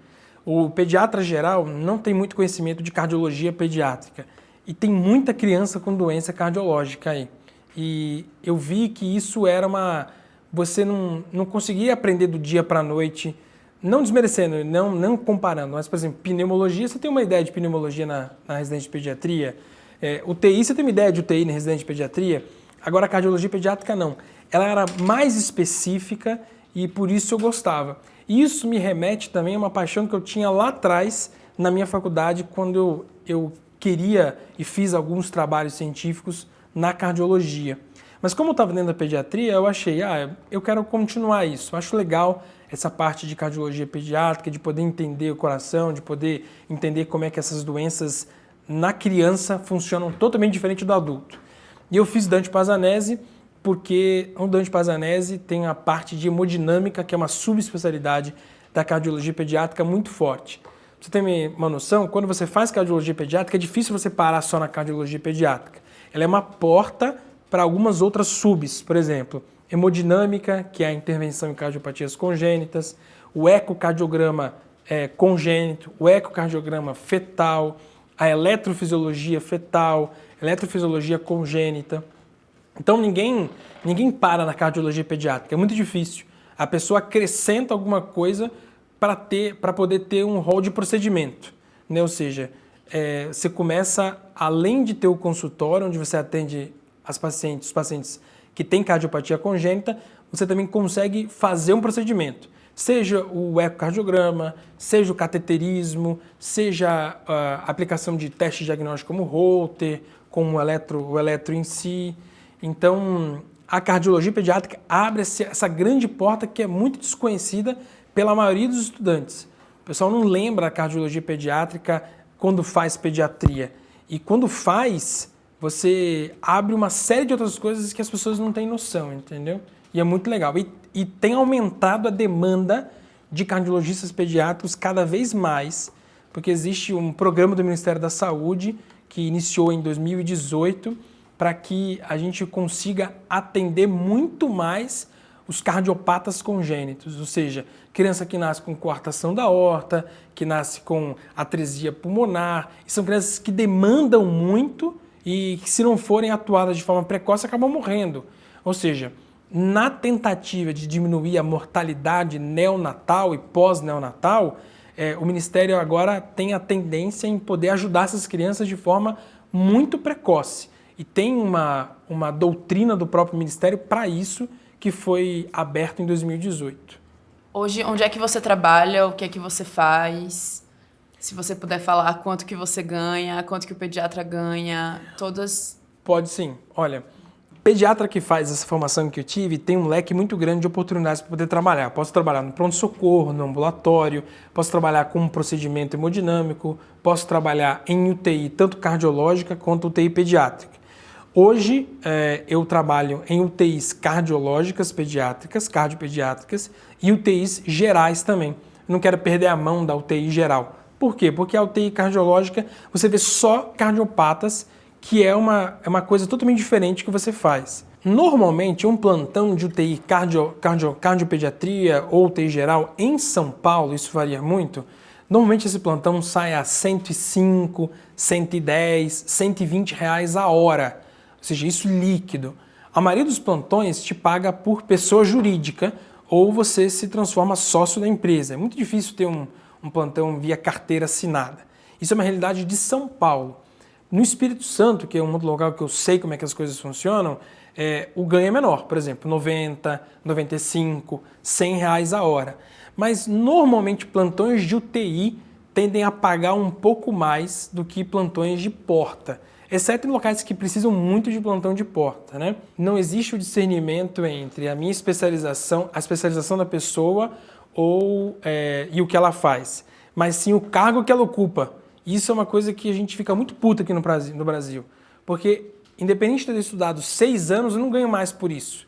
O pediatra geral não tem muito conhecimento de cardiologia pediátrica e tem muita criança com doença cardiológica aí. E eu vi que isso era você não conseguia aprender do dia para a noite, não desmerecendo, não comparando, mas, por exemplo, pneumologia, você tem uma ideia de pneumologia na residência de pediatria? UTI, você tem uma ideia de UTI na residência de pediatria? Agora, a cardiologia pediátrica, não. Ela era mais específica e por isso eu gostava. Isso me remete também a uma paixão que eu tinha lá atrás, na minha faculdade, quando eu queria e fiz alguns trabalhos científicos na cardiologia. Mas como eu estava dentro da pediatria, eu achei, eu quero continuar isso. Eu acho legal essa parte de cardiologia pediátrica, de poder entender o coração, de poder entender como é que essas doenças na criança funcionam totalmente diferente do adulto. E eu fiz Dante Pazzanese porque o Dante Pazzanese tem a parte de hemodinâmica, que é uma subespecialidade da cardiologia pediátrica muito forte. Pra você ter uma noção, quando você faz cardiologia pediátrica, é difícil você parar só na cardiologia pediátrica. Ela é uma porta para algumas outras subs, por exemplo, hemodinâmica, que é a intervenção em cardiopatias congênitas, o ecocardiograma congênito, o ecocardiograma fetal, a eletrofisiologia fetal, eletrofisiologia congênita. Então ninguém para na cardiologia pediátrica, é muito difícil. A pessoa acrescenta alguma coisa para poder ter um rol de procedimento, né? Ou seja, você começa, além de ter o consultório, onde você atende os pacientes que tem cardiopatia congênita, você também consegue fazer um procedimento. Seja o ecocardiograma, seja o cateterismo, seja a aplicação de teste diagnóstico como Holter, como o eletro em si. Então, a cardiologia pediátrica abre essa grande porta que é muito desconhecida pela maioria dos estudantes. O pessoal não lembra a cardiologia pediátrica quando faz pediatria. E quando faz, você abre uma série de outras coisas que as pessoas não têm noção, entendeu? E é muito legal. E tem aumentado a demanda de cardiologistas pediátricos cada vez mais, porque existe um programa do Ministério da Saúde que iniciou em 2018 para que a gente consiga atender muito mais os cardiopatas congênitos, ou seja, criança que nasce com coartação da aorta, que nasce com atresia pulmonar, e são crianças que demandam muito e que, se não forem atuadas de forma precoce, acabam morrendo. Ou seja, na tentativa de diminuir a mortalidade neonatal e pós-neonatal, o Ministério agora tem a tendência em poder ajudar essas crianças de forma muito precoce. E tem uma doutrina do próprio Ministério para isso, que foi aberto em 2018. Hoje, onde é que você trabalha? O que é que você faz? Se você puder falar quanto que você ganha, quanto que o pediatra ganha, todas... Pode sim. Olha, pediatra que faz essa formação que eu tive tem um leque muito grande de oportunidades para poder trabalhar. Posso trabalhar no pronto-socorro, no ambulatório, posso trabalhar com um procedimento hemodinâmico, posso trabalhar em UTI, tanto cardiológica quanto UTI pediátrica. Hoje, eu trabalho em UTIs cardiológicas pediátricas, cardiopediátricas, e UTIs gerais também. Não quero perder a mão da UTI geral. Por quê? Porque a UTI cardiológica, você vê só cardiopatas, que é uma coisa totalmente diferente que você faz. Normalmente, um plantão de UTI cardiopediatria ou UTI geral em São Paulo, isso varia muito, normalmente esse plantão sai a 105, 110, 120 reais a hora. Ou seja, isso líquido. A maioria dos plantões te paga por pessoa jurídica ou você se transforma sócio da empresa. É muito difícil ter um plantão via carteira assinada. Isso é uma realidade de São Paulo. No Espírito Santo, que é um outro local que eu sei como é que as coisas funcionam, o ganho é menor. Por exemplo, 90, 95, 100 reais a hora. Mas normalmente plantões de UTI tendem a pagar um pouco mais do que plantões de porta. Exceto em locais que precisam muito de plantão de porta, né? Não existe o discernimento entre a minha especialização, a especialização da pessoa e o que ela faz, mas sim o cargo que ela ocupa. Isso é uma coisa que a gente fica muito puta aqui no Brasil, porque independente de ter estudado 6 anos, eu não ganho mais por isso.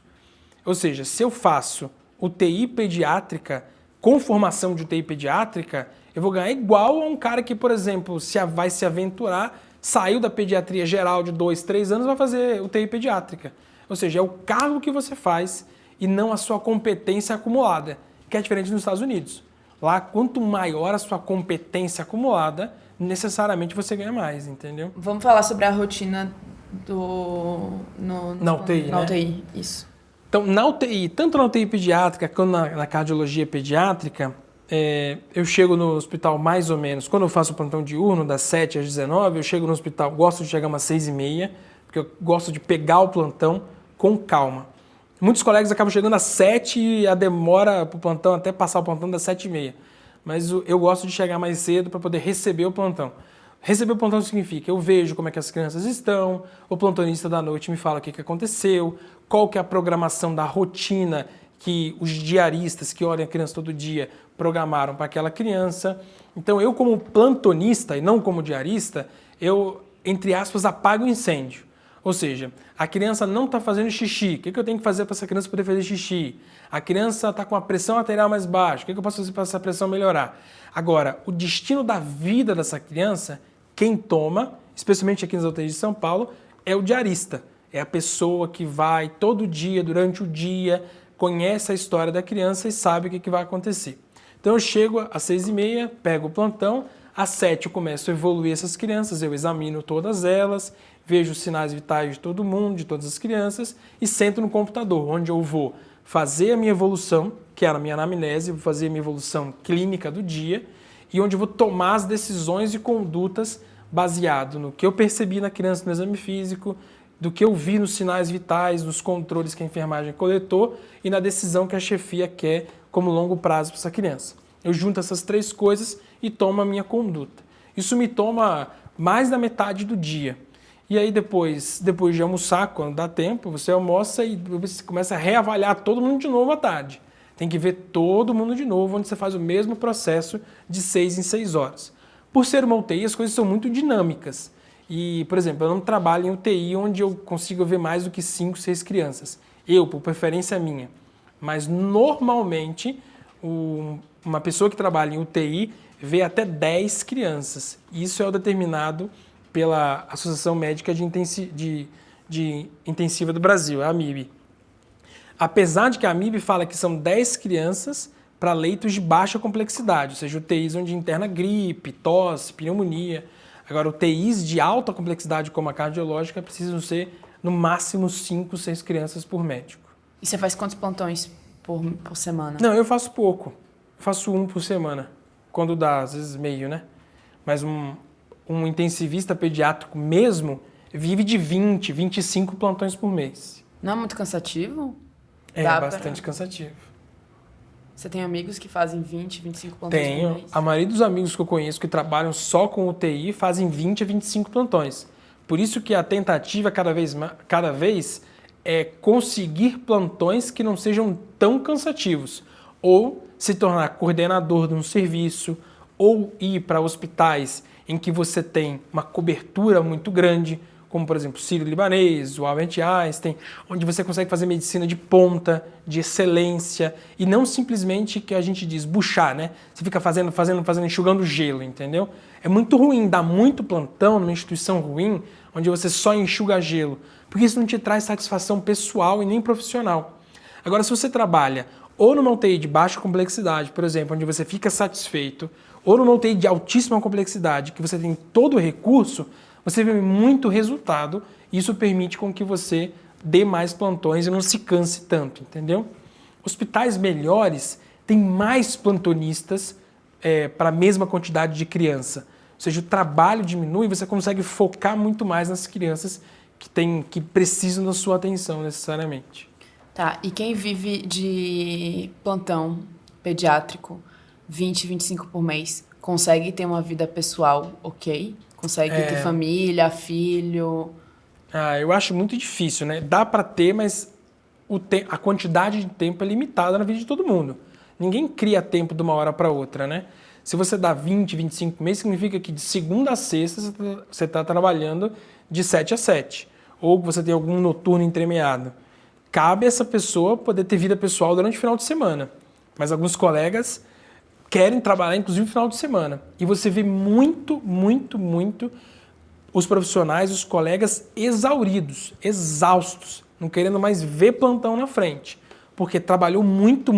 Ou seja, se eu faço UTI pediátrica com formação de UTI pediátrica, eu vou ganhar igual a um cara que, por exemplo, vai se aventurar, saiu da pediatria geral de 2, 3 anos, vai fazer UTI pediátrica. Ou seja, é o cargo que você faz e não a sua competência acumulada, que é diferente nos Estados Unidos. Lá, quanto maior a sua competência acumulada, necessariamente você ganha mais, entendeu? Vamos falar sobre a rotina na UTI, na UTI, isso. Então, na UTI, tanto na UTI pediátrica quanto na cardiologia pediátrica, eu chego no hospital mais ou menos, quando eu faço o plantão diurno, das 7 às 19, eu chego no hospital, gosto de chegar umas 6h30, porque eu gosto de pegar o plantão com calma. Muitos colegas acabam chegando às 7 e a demora para o plantão até passar o plantão das 7h30. Mas eu gosto de chegar mais cedo para poder receber o plantão. Receber o plantão significa, eu vejo como é que as crianças estão, o plantonista da noite me fala o que aconteceu, qual que é a programação da rotina que os diaristas que olham a criança todo dia programaram para aquela criança. Então eu, como plantonista e não como diarista, eu, entre aspas, apago o incêndio. Ou seja, a criança não está fazendo xixi, o que eu tenho que fazer para essa criança poder fazer xixi? A criança está com a pressão arterial mais baixa, o que eu posso fazer para essa pressão melhorar? Agora, o destino da vida dessa criança, quem toma, especialmente aqui nas UTIs de São Paulo, é o diarista. É a pessoa que vai todo dia, durante o dia, conhece a história da criança e sabe o que vai acontecer. Então eu chego às 6h30, pego o plantão, às 7 eu começo a evoluir essas crianças, eu examino todas elas, vejo os sinais vitais de todo mundo, de todas as crianças, e sento no computador, onde eu vou fazer a minha evolução, que é a minha anamnese, vou fazer a minha evolução clínica do dia, e onde eu vou tomar as decisões e condutas baseado no que eu percebi na criança no exame físico, do que eu vi nos sinais vitais, nos controles que a enfermagem coletou e na decisão que a chefia quer como longo prazo para essa criança. Eu junto essas 3 coisas e tomo a minha conduta. Isso me toma mais da metade do dia. E aí depois de almoçar, quando dá tempo, você almoça e você começa a reavaliar todo mundo de novo à tarde. Tem que ver todo mundo de novo, onde você faz o mesmo processo de 6 em 6 horas. Por ser uma UTI, as coisas são muito dinâmicas. E, por exemplo, eu não trabalho em UTI onde eu consigo ver mais do que 5, 6 crianças. Eu, por preferência minha. Mas, normalmente, uma pessoa que trabalha em UTI vê até 10 crianças. Isso é o determinado pela Associação Médica de Intensiva do Brasil, a AMIB. Apesar de que a AMIB fala que são 10 crianças para leitos de baixa complexidade, ou seja, UTIs onde interna gripe, tosse, pneumonia. Agora, UTIs de alta complexidade, como a cardiológica, precisam ser no máximo 5, 6 crianças por médico. E você faz quantos plantões por semana? Não, eu faço pouco. Eu faço 1 por semana, quando dá, às vezes meio, né? Mas um intensivista pediátrico mesmo vive de 20, 25 plantões por mês. Não é muito cansativo? É bastante cansativo. Você tem amigos que fazem 20, 25 plantões por Tenho. mês? A maioria dos amigos que eu conheço que trabalham só com UTI fazem 20 a 25 plantões. Por isso que a tentativa cada vez é conseguir plantões que não sejam tão cansativos. Ou se tornar coordenador de um serviço, ou ir para hospitais em que você tem uma cobertura muito grande, como, por exemplo, o Sírio-Libanês, o Albert Einstein, onde você consegue fazer medicina de ponta, de excelência, e não simplesmente que a gente diz buchar, né? Você fica fazendo, enxugando gelo, entendeu? É muito ruim dar muito plantão numa instituição ruim, onde você só enxuga gelo, porque isso não te traz satisfação pessoal e nem profissional. Agora, se você trabalha ou numa UTI de baixa complexidade, por exemplo, onde você fica satisfeito, ou numa UTI de altíssima complexidade, que você tem todo o recurso, você vê muito resultado e isso permite com que você dê mais plantões e não se canse tanto, entendeu? Hospitais melhores têm mais plantonistas para a mesma quantidade de criança. Ou seja, o trabalho diminui e você consegue focar muito mais nas crianças que precisam da sua atenção necessariamente. Tá, e quem vive de plantão pediátrico 20, 25 por mês, consegue ter uma vida pessoal ok? Consegue ter família, filho? Eu acho muito difícil, né? Dá para ter, mas a quantidade de tempo é limitada na vida de todo mundo. Ninguém cria tempo de uma hora para outra, né? Se você dá 20, 25 meses, significa que de segunda a sexta você está trabalhando de 7 a 7. Ou você tem algum noturno entremeado. Cabe a essa pessoa poder ter vida pessoal durante o final de semana. Mas alguns colegas querem trabalhar, inclusive, no final de semana. E você vê muito os profissionais, os colegas exauridos, exaustos, não querendo mais ver plantão na frente. Porque trabalhou muito,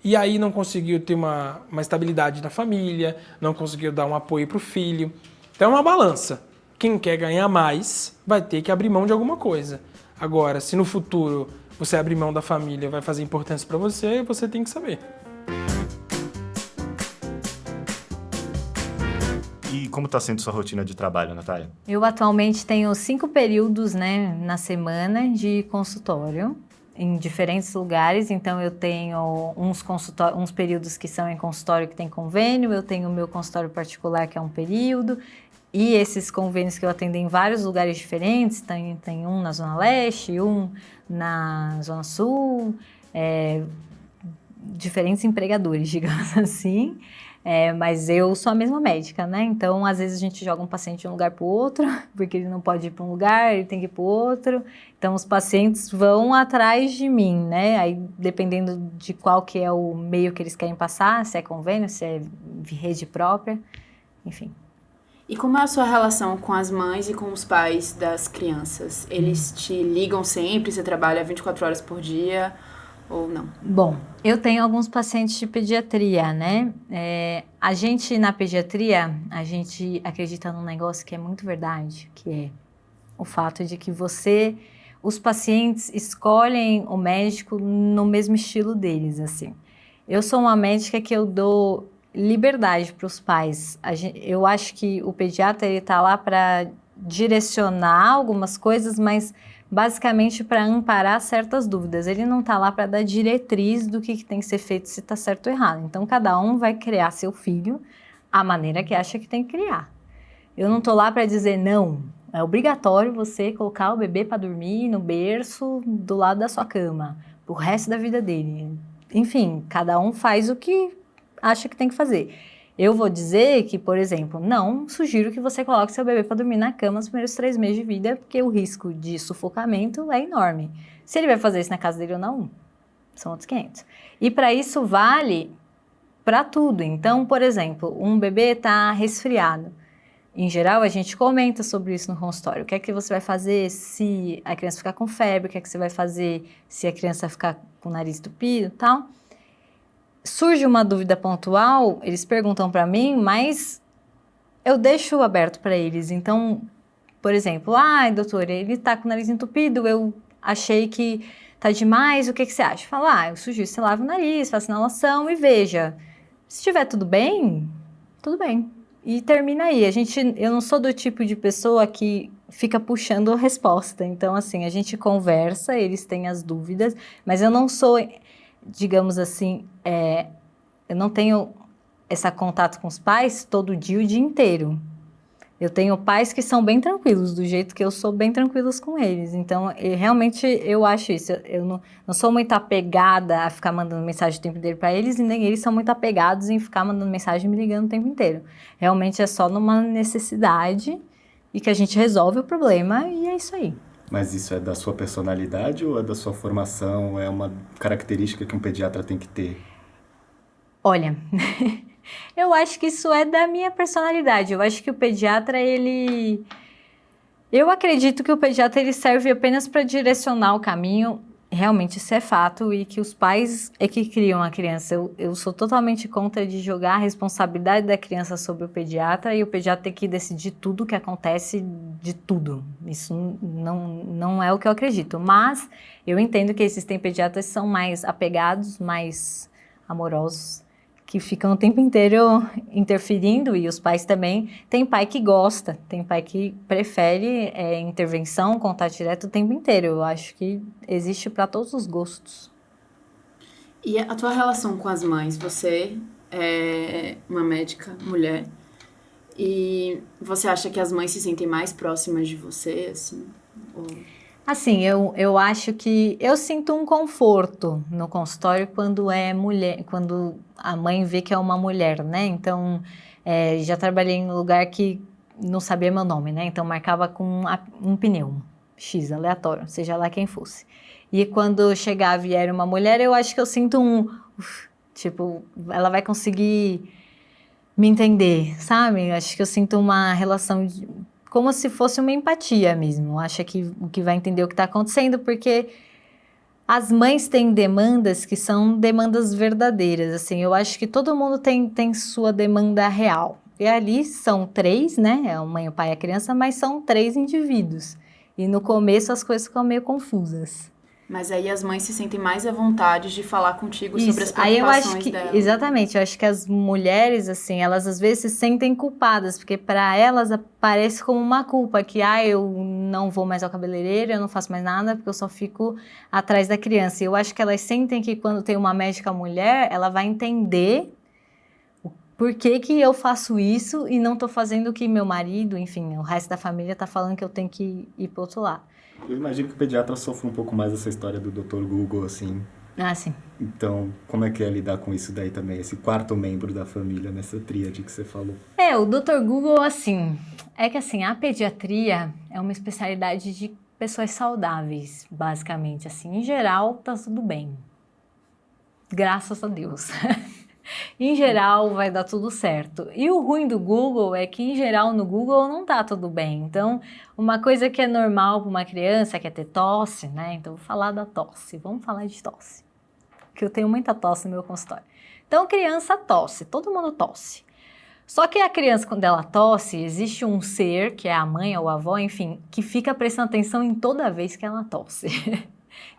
e aí não conseguiu ter uma estabilidade na família, não conseguiu dar um apoio para o filho. Então é uma balança. Quem quer ganhar mais vai ter que abrir mão de alguma coisa. Agora, se no futuro você abrir mão da família vai fazer importância para você, você tem que saber. E como está sendo sua rotina de trabalho, Natália? Eu atualmente tenho 5 períodos, né, na semana de consultório em diferentes lugares. Então eu tenho uns períodos que são em consultório que tem convênio, eu tenho o meu consultório particular que é um período, e esses convênios que eu atendo em vários lugares diferentes, tem um na Zona Leste, um na Zona Sul, diferentes empregadores, digamos assim. Mas eu sou a mesma médica, né? Então, às vezes a gente joga um paciente de um lugar para o outro, porque ele não pode ir para um lugar, ele tem que ir para o outro. Então, os pacientes vão atrás de mim, né? Aí, dependendo de qual que é o meio que eles querem passar, se é convênio, se é rede própria, enfim. E como é a sua relação com as mães e com os pais das crianças? Eles te ligam sempre? Você trabalha 24 horas por dia ou não? Bom, eu tenho alguns pacientes de pediatria, né? A gente, na pediatria, a gente acredita num negócio que é muito verdade, que é o fato de que os pacientes escolhem o médico no mesmo estilo deles, assim. Eu sou uma médica que eu dou liberdade para os pais. Eu acho que o pediatra está lá para direcionar algumas coisas, mas basicamente para amparar certas dúvidas. Ele não está lá para dar diretriz do que tem que ser feito, se está certo ou errado. Então, cada um vai criar seu filho à maneira que acha que tem que criar. Eu não estou lá para dizer, não, é obrigatório você colocar o bebê para dormir no berço do lado da sua cama, pro resto da vida dele. Enfim, cada um faz o que acha que tem que fazer. Eu vou dizer que, por exemplo, não sugiro que você coloque seu bebê para dormir na cama nos primeiros 3 meses de vida, porque o risco de sufocamento é enorme. Se ele vai fazer isso na casa dele ou não, são outros 500. E para isso vale para tudo. Então, por exemplo, um bebê está resfriado. Em geral, a gente comenta sobre isso no consultório. O que é que você vai fazer se a criança ficar com febre? O que é que você vai fazer se a criança ficar com o nariz entupido e tal? Surge uma dúvida pontual, eles perguntam para mim, mas eu deixo aberto para eles. Então, por exemplo, doutora, ele tá com o nariz entupido, eu achei que tá demais, o que você acha? Fala, eu sugiro que você lave o nariz, faça inalação e veja. Se estiver tudo bem, tudo bem. E termina aí. Eu não sou do tipo de pessoa que fica puxando a resposta. Então, assim, a gente conversa, eles têm as dúvidas, mas eu não sou, digamos assim, eu não tenho esse contato com os pais todo dia, o dia inteiro. Eu tenho pais que são bem tranquilos, do jeito que eu sou bem tranquilos com eles. Então, realmente, eu acho isso. Eu não sou muito apegada a ficar mandando mensagem o tempo inteiro para eles, e nem eles são muito apegados em ficar mandando mensagem e me ligando o tempo inteiro. Realmente é só numa necessidade e que a gente resolve o problema, e é isso aí. Mas isso é da sua personalidade ou é da sua formação? É uma característica que um pediatra tem que ter? Olha, eu acho que isso é da minha personalidade. Eu acho que o pediatra, eu acredito que o pediatra ele serve apenas para direcionar o caminho. Realmente isso é fato, e que os pais é que criam a criança. Eu sou totalmente contra de jogar a responsabilidade da criança sobre o pediatra, e o pediatra tem que decidir tudo o que acontece de tudo. Isso não é o que eu acredito, mas eu entendo que existem pediatras que são mais apegados, mais amorosos, que ficam o tempo inteiro interferindo, e os pais também. Tem pai que gosta, tem pai que prefere intervenção, contato direto o tempo inteiro. Eu acho que existe para todos os gostos. E a tua relação com as mães? Você é uma médica mulher, e você acha que as mães se sentem mais próximas de você, assim? Ou... Assim, eu acho que eu sinto um conforto no consultório quando é mulher, quando a mãe vê que é uma mulher, né? Então, já trabalhei em um lugar que não sabia meu nome, né? Então, marcava com um pneu X, aleatório, seja lá quem fosse. E quando chegava e era uma mulher, eu acho que eu sinto tipo, ela vai conseguir me entender, sabe? Acho que eu sinto uma relação como se fosse uma empatia mesmo. Acha que vai entender o que está acontecendo, porque as mães têm demandas que são demandas verdadeiras. Assim, eu acho que todo mundo tem sua demanda real. E ali são 3, né? É a mãe, o pai e a criança, mas são 3 indivíduos. E no começo as coisas ficam meio confusas. Mas aí as mães se sentem mais à vontade de falar contigo Isso. sobre as Aí eu preocupações acho que, dela. exatamente, eu acho que as mulheres, assim, elas às vezes se sentem culpadas, porque para elas aparece como uma culpa, que eu não vou mais ao cabeleireiro, eu não faço mais nada, porque eu só fico atrás da criança. E eu acho que elas sentem que quando tem uma médica mulher, ela vai entender por que eu faço isso e não estou fazendo o que meu marido, enfim, o resto da família está falando que eu tenho que ir para o outro lado. Eu imagino que o pediatra sofre um pouco mais essa história do Dr. Google, assim. Ah, sim. Então, como é que é lidar com isso daí também? Esse 4º membro da família, nessa tríade que você falou. O Dr. Google, assim, a pediatria é uma especialidade de pessoas saudáveis, basicamente, assim. Em geral, tá tudo bem. Graças a Deus. Em geral, vai dar tudo certo. E o ruim do Google é que, em geral, no Google não tá tudo bem. Então, uma coisa que é normal para uma criança, que é ter tosse, né? Então, vou falar da tosse. Vamos falar de tosse. Porque eu tenho muita tosse no meu consultório. Então, criança tosse. Todo mundo tosse. Só que a criança, quando ela tosse, existe um ser, que é a mãe ou a avó, enfim, que fica prestando atenção em toda vez que ela tosse.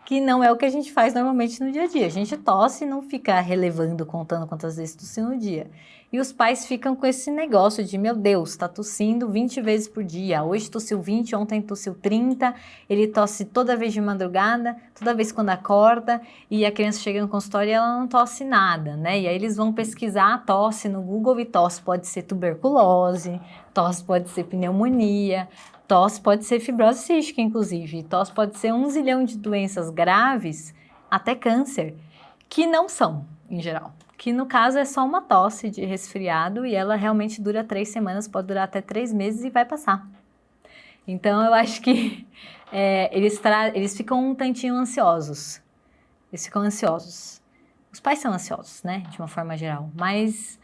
Que não é o que a gente faz normalmente no dia a dia. A gente tosse e não fica relevando, contando quantas vezes tosse no dia. E os pais ficam com esse negócio de, meu Deus, tá tossindo 20 vezes por dia. Hoje tossiu 20, ontem tossiu 30. Ele tosse toda vez de madrugada, toda vez quando acorda. E a criança chega no consultório e ela não tosse nada, né? E aí eles vão pesquisar a tosse no Google e tosse pode ser tuberculose, tosse pode ser pneumonia, tosse pode ser fibrose cística, inclusive. Tosse pode ser 1 zilhão de doenças graves, até câncer, que não são, em geral. Que no caso é só uma tosse de resfriado e ela realmente dura 3 semanas, pode durar até 3 meses e vai passar. Então eu acho que eles ficam um tantinho ansiosos. Eles ficam ansiosos. Os pais são ansiosos, né, de uma forma geral, mas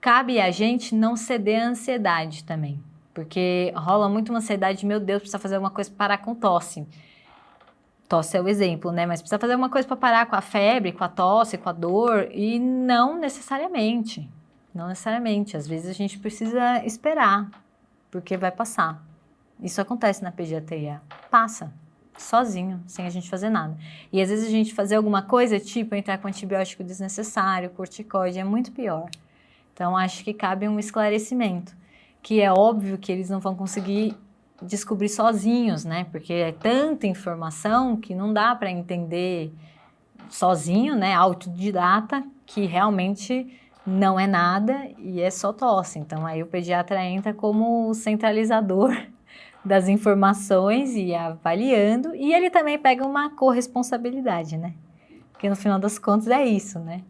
cabe a gente não ceder à ansiedade também, porque rola muito uma ansiedade de, meu Deus, precisa fazer alguma coisa para parar com tosse. Tosse é o exemplo, né? Mas precisa fazer alguma coisa para parar com a febre, com a tosse, com a dor, e não necessariamente. Não necessariamente. Às vezes a gente precisa esperar, porque vai passar. Isso acontece na pediatria. Passa, sozinho, sem a gente fazer nada. E às vezes a gente fazer alguma coisa, tipo entrar com antibiótico desnecessário, corticoide, é muito pior. Então acho que cabe um esclarecimento, que é óbvio que eles não vão conseguir descobrir sozinhos, né? Porque é tanta informação que não dá para entender sozinho, né? Autodidata, que realmente não é nada e é só tosse. Então aí o pediatra entra como centralizador das informações e avaliando, e ele também pega uma corresponsabilidade, né? Porque no final das contas é isso, né?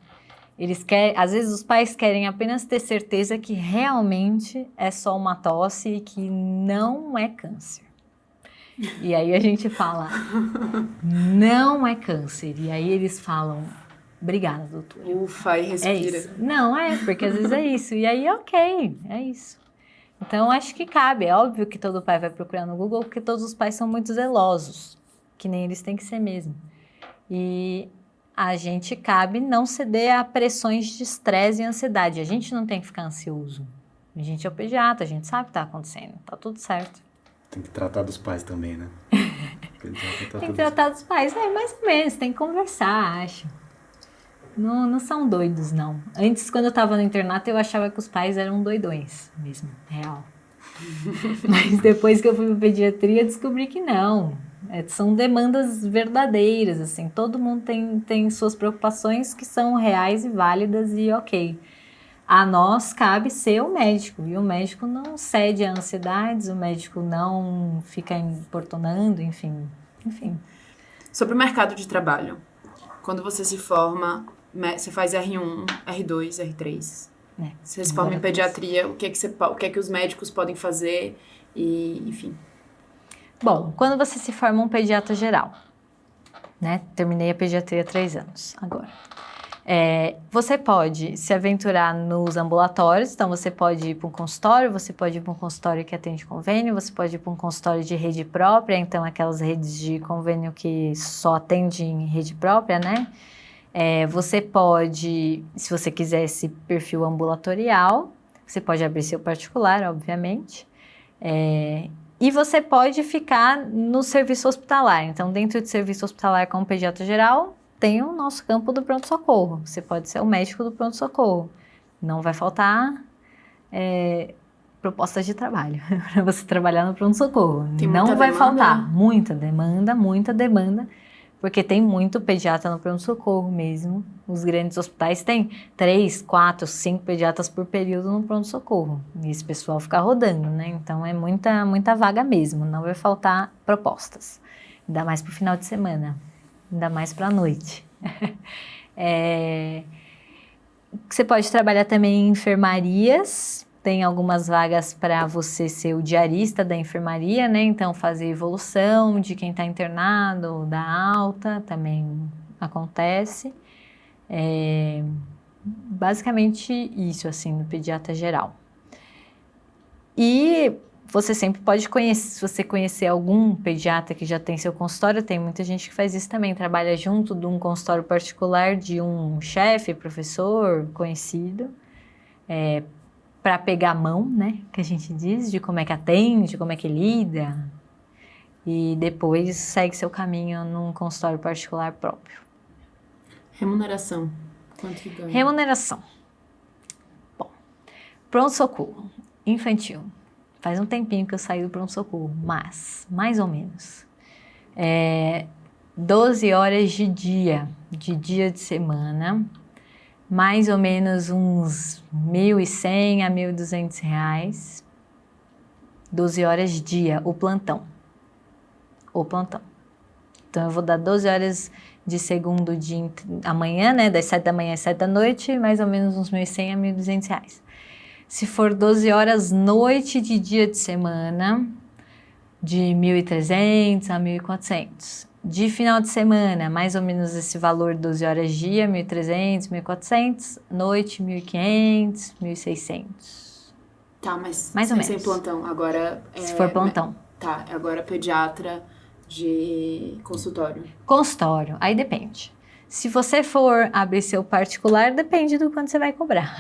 Eles querem, às vezes os pais querem apenas ter certeza que realmente é só uma tosse e que não é câncer. E aí a gente fala, não é câncer. E aí eles falam, obrigada, doutora. Ufa, e respira. É isso. Não, porque às vezes é isso. E aí, ok, é isso. Então, acho que cabe. É óbvio que todo pai vai procurar no Google, porque todos os pais são muito zelosos, que nem eles têm que ser mesmo. E a gente cabe não ceder a pressões de estresse e ansiedade. A gente não tem que ficar ansioso. A gente é o pediatra, a gente sabe o que está acontecendo. Tá tudo certo. Tem que tratar dos pais também, né? Tem que tratar dos pais. Mais ou menos. Tem que conversar, acho. Não são doidos, não. Antes, quando eu estava no internato, eu achava que os pais eram doidões mesmo, real. Mas depois que eu fui para pediatria, descobri que não. São demandas verdadeiras, assim. Todo mundo tem suas preocupações que são reais e válidas e ok. A nós cabe ser o médico, e o médico não cede a ansiedades, o médico não fica importunando, enfim. Sobre o mercado de trabalho. Quando você se forma, você faz R1, R2, R3. Você se forma em pediatria, o que é que os médicos podem fazer e, enfim. Bom, quando você se forma um pediatra geral, né? Terminei a pediatria há 3 anos agora. Você pode se aventurar nos ambulatórios, então você pode ir para um consultório, você pode ir para um consultório que atende convênio, você pode ir para um consultório de rede própria, então aquelas redes de convênio que só atendem rede própria, né? Você pode, se você quiser esse perfil ambulatorial, você pode abrir seu particular, obviamente, e você pode ficar no serviço hospitalar. Então, dentro do serviço hospitalar como pediatra geral, tem o nosso campo do pronto-socorro. Você pode ser o médico do pronto-socorro. Não vai faltar propostas de trabalho para você trabalhar no pronto-socorro. Não vai faltar. Muita demanda, porque tem muito pediatra no pronto-socorro mesmo. Os grandes hospitais têm 3, 4, 5 pediatras por período no pronto-socorro. E esse pessoal fica rodando, né? Então é muita vaga mesmo. Não vai faltar propostas. Ainda mais para o final de semana. Ainda mais para a noite. Você pode trabalhar também em enfermarias. Tem algumas vagas para você ser o diarista da enfermaria, né? Então, fazer evolução de quem está internado, da alta, também acontece. Basicamente isso, assim, no pediatra geral. E você sempre pode conhecer, se você conhecer algum pediatra que já tem seu consultório, tem muita gente que faz isso também, trabalha junto de um consultório particular de um chefe, professor, conhecido, para pegar a mão, né, que a gente diz, de como é que atende, como é que lida, e depois segue seu caminho num consultório particular próprio. Remuneração. Quanto que ganha? Remuneração. Bom, Pronto-socorro infantil. Faz um tempinho que eu saí do pronto-socorro, mas, mais ou menos, 12 horas de dia de semana, mais ou menos uns R$ 1.100 a R$ 1.200, 12 horas dia, o plantão. Então, eu vou dar 12 horas de segundo dia, amanhã, né, das 7 da manhã às 7 da noite, mais ou menos uns R$ 1.100 a R$ 1.200. Se for 12 horas noite de dia de semana, de 1.300 a 1.400. De final de semana, mais ou menos esse valor, 12 horas dia, 1.300, 1.400. Noite, 1.500, 1.600. Tá, mas Mais ou sem menos. plantão. Agora... Se for plantão. Tá, agora pediatra de consultório. Consultório, aí depende. Se você for abrir seu particular, depende do quanto você vai cobrar.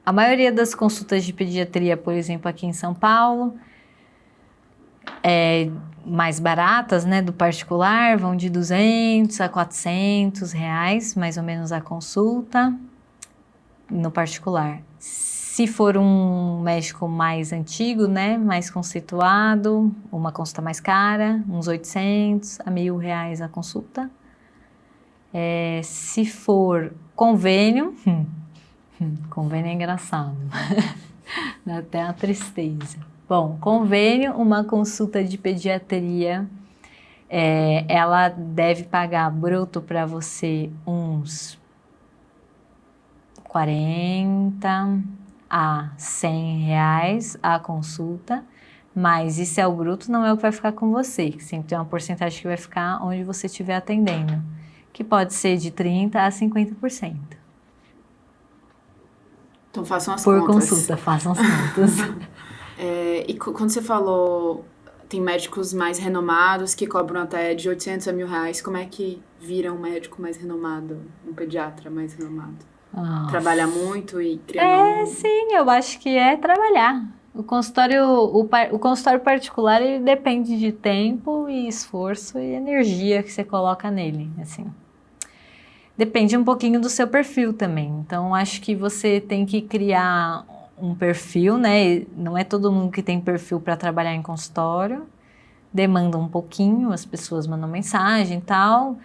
A maioria das consultas de pediatria, por exemplo, aqui em São Paulo, mais baratas, né, do particular, vão de 200 a 400 reais, mais ou menos a consulta no particular. Se for um médico mais antigo, né, mais conceituado, uma consulta mais cara, uns 800 a R$ 1.000 a consulta. Se for convênio, convênio é engraçado, dá até uma tristeza. Bom, convênio, uma consulta de pediatria, ela deve pagar bruto para você uns 40 a R$ 100 a consulta, mas isso é o bruto, não é o que vai ficar com você. Sempre tem uma porcentagem que vai ficar onde você estiver atendendo, que pode ser de 30% a 50%. Então façam as Por contas. consulta, façam as contas. E quando você falou, tem médicos mais renomados que cobram até de 800 a R$ 1.000, como é que vira um médico mais renomado, um pediatra mais renomado? Nossa. Trabalha muito e cria Sim, eu acho que é trabalhar. O consultório particular, ele depende de tempo e esforço e energia que você coloca nele, assim. Depende um pouquinho do seu perfil também. Então, acho que você tem que criar um perfil, né? Não é todo mundo que tem perfil para trabalhar em consultório. Demanda um pouquinho, as pessoas mandam mensagem e tal,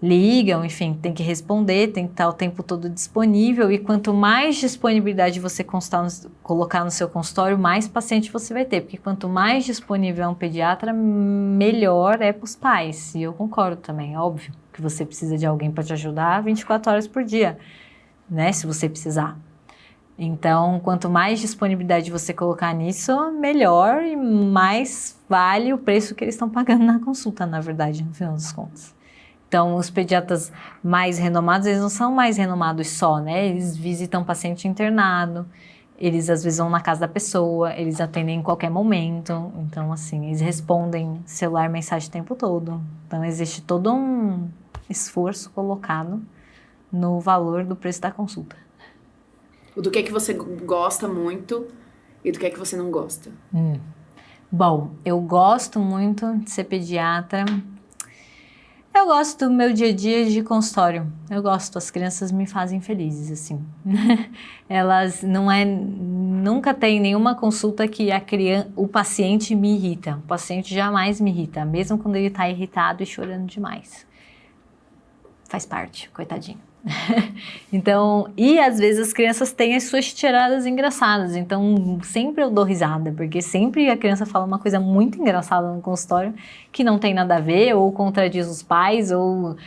ligam, enfim, tem que responder, tem que estar o tempo todo disponível. E quanto mais disponibilidade você colocar no seu consultório, mais paciente você vai ter. Porque quanto mais disponível é um pediatra, melhor é para os pais. E eu concordo também, óbvio, que você precisa de alguém para te ajudar 24 horas por dia, né? Se você precisar. Então, quanto mais disponibilidade você colocar nisso, melhor e mais vale o preço que eles estão pagando na consulta, na verdade, no final das contas. Então, os pediatras mais renomados, eles não são mais renomados só, né? Eles visitam paciente internado, eles às vezes vão na casa da pessoa, eles atendem em qualquer momento. Então, assim, eles respondem celular, mensagem o tempo todo. Então, existe todo um esforço colocado no valor do preço da consulta. Do que você gosta muito e do que você não gosta? Bom, eu gosto muito de ser pediatra. Eu gosto do meu dia a dia de consultório. Eu gosto, as crianças me fazem felizes, assim. Elas nunca tem nenhuma consulta que o paciente me irrita. O paciente jamais me irrita, mesmo quando ele está irritado e chorando demais. Faz parte, coitadinho. Então, e às vezes as crianças têm as suas tiradas engraçadas, então sempre eu dou risada, porque sempre a criança fala uma coisa muito engraçada no consultório que não tem nada a ver, ou contradiz os pais, ou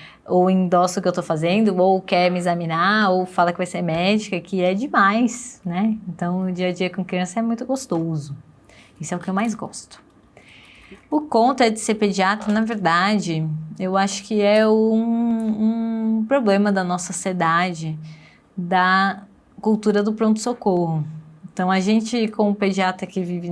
endossa o que eu tô fazendo, ou quer me examinar, ou fala que vai ser médica, que é demais, né? Então, o dia a dia com criança é muito gostoso. Isso é o que eu mais gosto. O contra de ser pediatra, na verdade, eu acho que é um problema da nossa sociedade, da cultura do pronto-socorro. Então, a gente, como pediatra que vive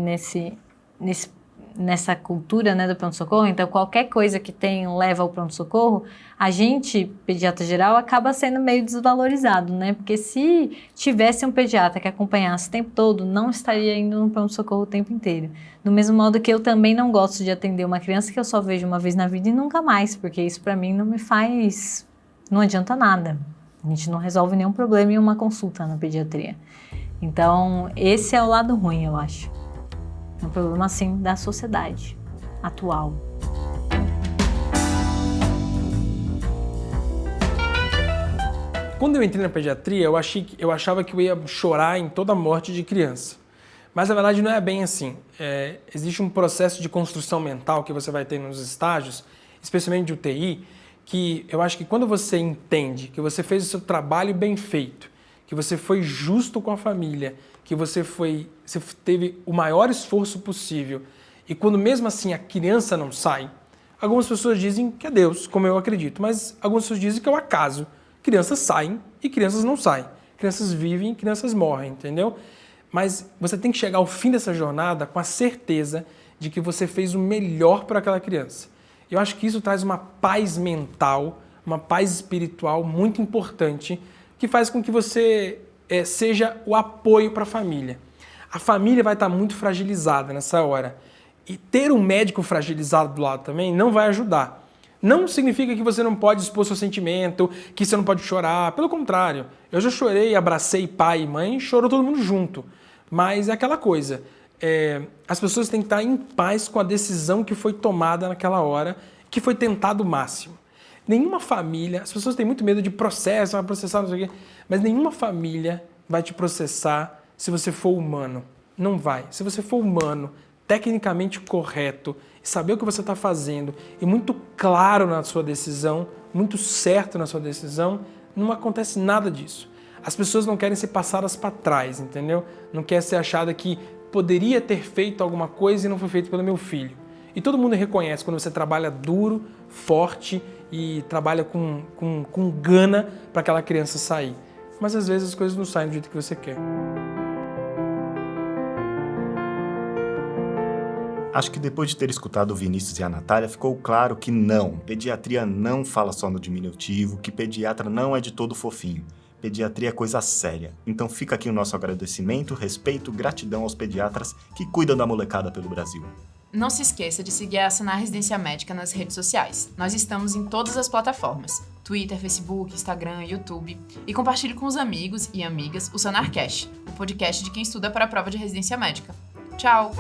nessa cultura, né, do pronto-socorro, então qualquer coisa que leva ao pronto-socorro, a gente, pediatra geral, acaba sendo meio desvalorizado, né? Porque se tivesse um pediatra que acompanhasse o tempo todo, não estaria indo no pronto-socorro o tempo inteiro. Do mesmo modo que eu também não gosto de atender uma criança que eu só vejo uma vez na vida e nunca mais, porque isso para mim não adianta nada. A gente não resolve nenhum problema em uma consulta na pediatria. Então, esse é o lado ruim, eu acho. É um problema, assim, da sociedade atual. Quando eu entrei na pediatria, eu achava que eu ia chorar em toda morte de criança. Mas, na verdade, não é bem assim. Existe um processo de construção mental que você vai ter nos estágios, especialmente de UTI, que eu acho que quando você entende que você fez o seu trabalho bem feito, que você foi justo com a família, que você teve o maior esforço possível, e quando mesmo assim a criança não sai, algumas pessoas dizem que é Deus, como eu acredito, mas algumas pessoas dizem que é o acaso. Crianças saem e crianças não saem. Crianças vivem e crianças morrem, entendeu? Mas você tem que chegar ao fim dessa jornada com a certeza de que você fez o melhor para aquela criança. Eu acho que isso traz uma paz mental, uma paz espiritual muito importante, que faz com que você seja o apoio para a família. A família vai estar muito fragilizada nessa hora. E ter um médico fragilizado do lado também não vai ajudar. Não significa que você não pode expor seu sentimento, que você não pode chorar. Pelo contrário, eu já chorei, abracei pai e mãe, chorou todo mundo junto. Mas é aquela coisa, as pessoas têm que estar em paz com a decisão que foi tomada naquela hora, que foi tentado o máximo. Nenhuma família, as pessoas têm muito medo de processo, vai processar, não sei o quê, mas nenhuma família vai te processar se você for humano. Não vai. Se você for humano, tecnicamente correto, saber o que você está fazendo e muito claro na sua decisão, muito certo na sua decisão, não acontece nada disso. As pessoas não querem ser passadas para trás, entendeu? Não quer ser achada que poderia ter feito alguma coisa e não foi feito pelo meu filho. E todo mundo reconhece quando você trabalha duro, forte e trabalha com gana para aquela criança sair. Mas às vezes as coisas não saem do jeito que você quer. Acho que depois de ter escutado o Vinícius e a Natália, ficou claro que não, pediatria não fala só no diminutivo, que pediatra não é de todo fofinho. Pediatria é coisa séria. Então fica aqui o nosso agradecimento, respeito, gratidão aos pediatras que cuidam da molecada pelo Brasil. Não se esqueça de seguir a Sanar Residência Médica nas redes sociais. Nós estamos em todas as plataformas: Twitter, Facebook, Instagram, YouTube. E compartilhe com os amigos e amigas o SanarCast, o podcast de quem estuda para a prova de residência médica. Tchau!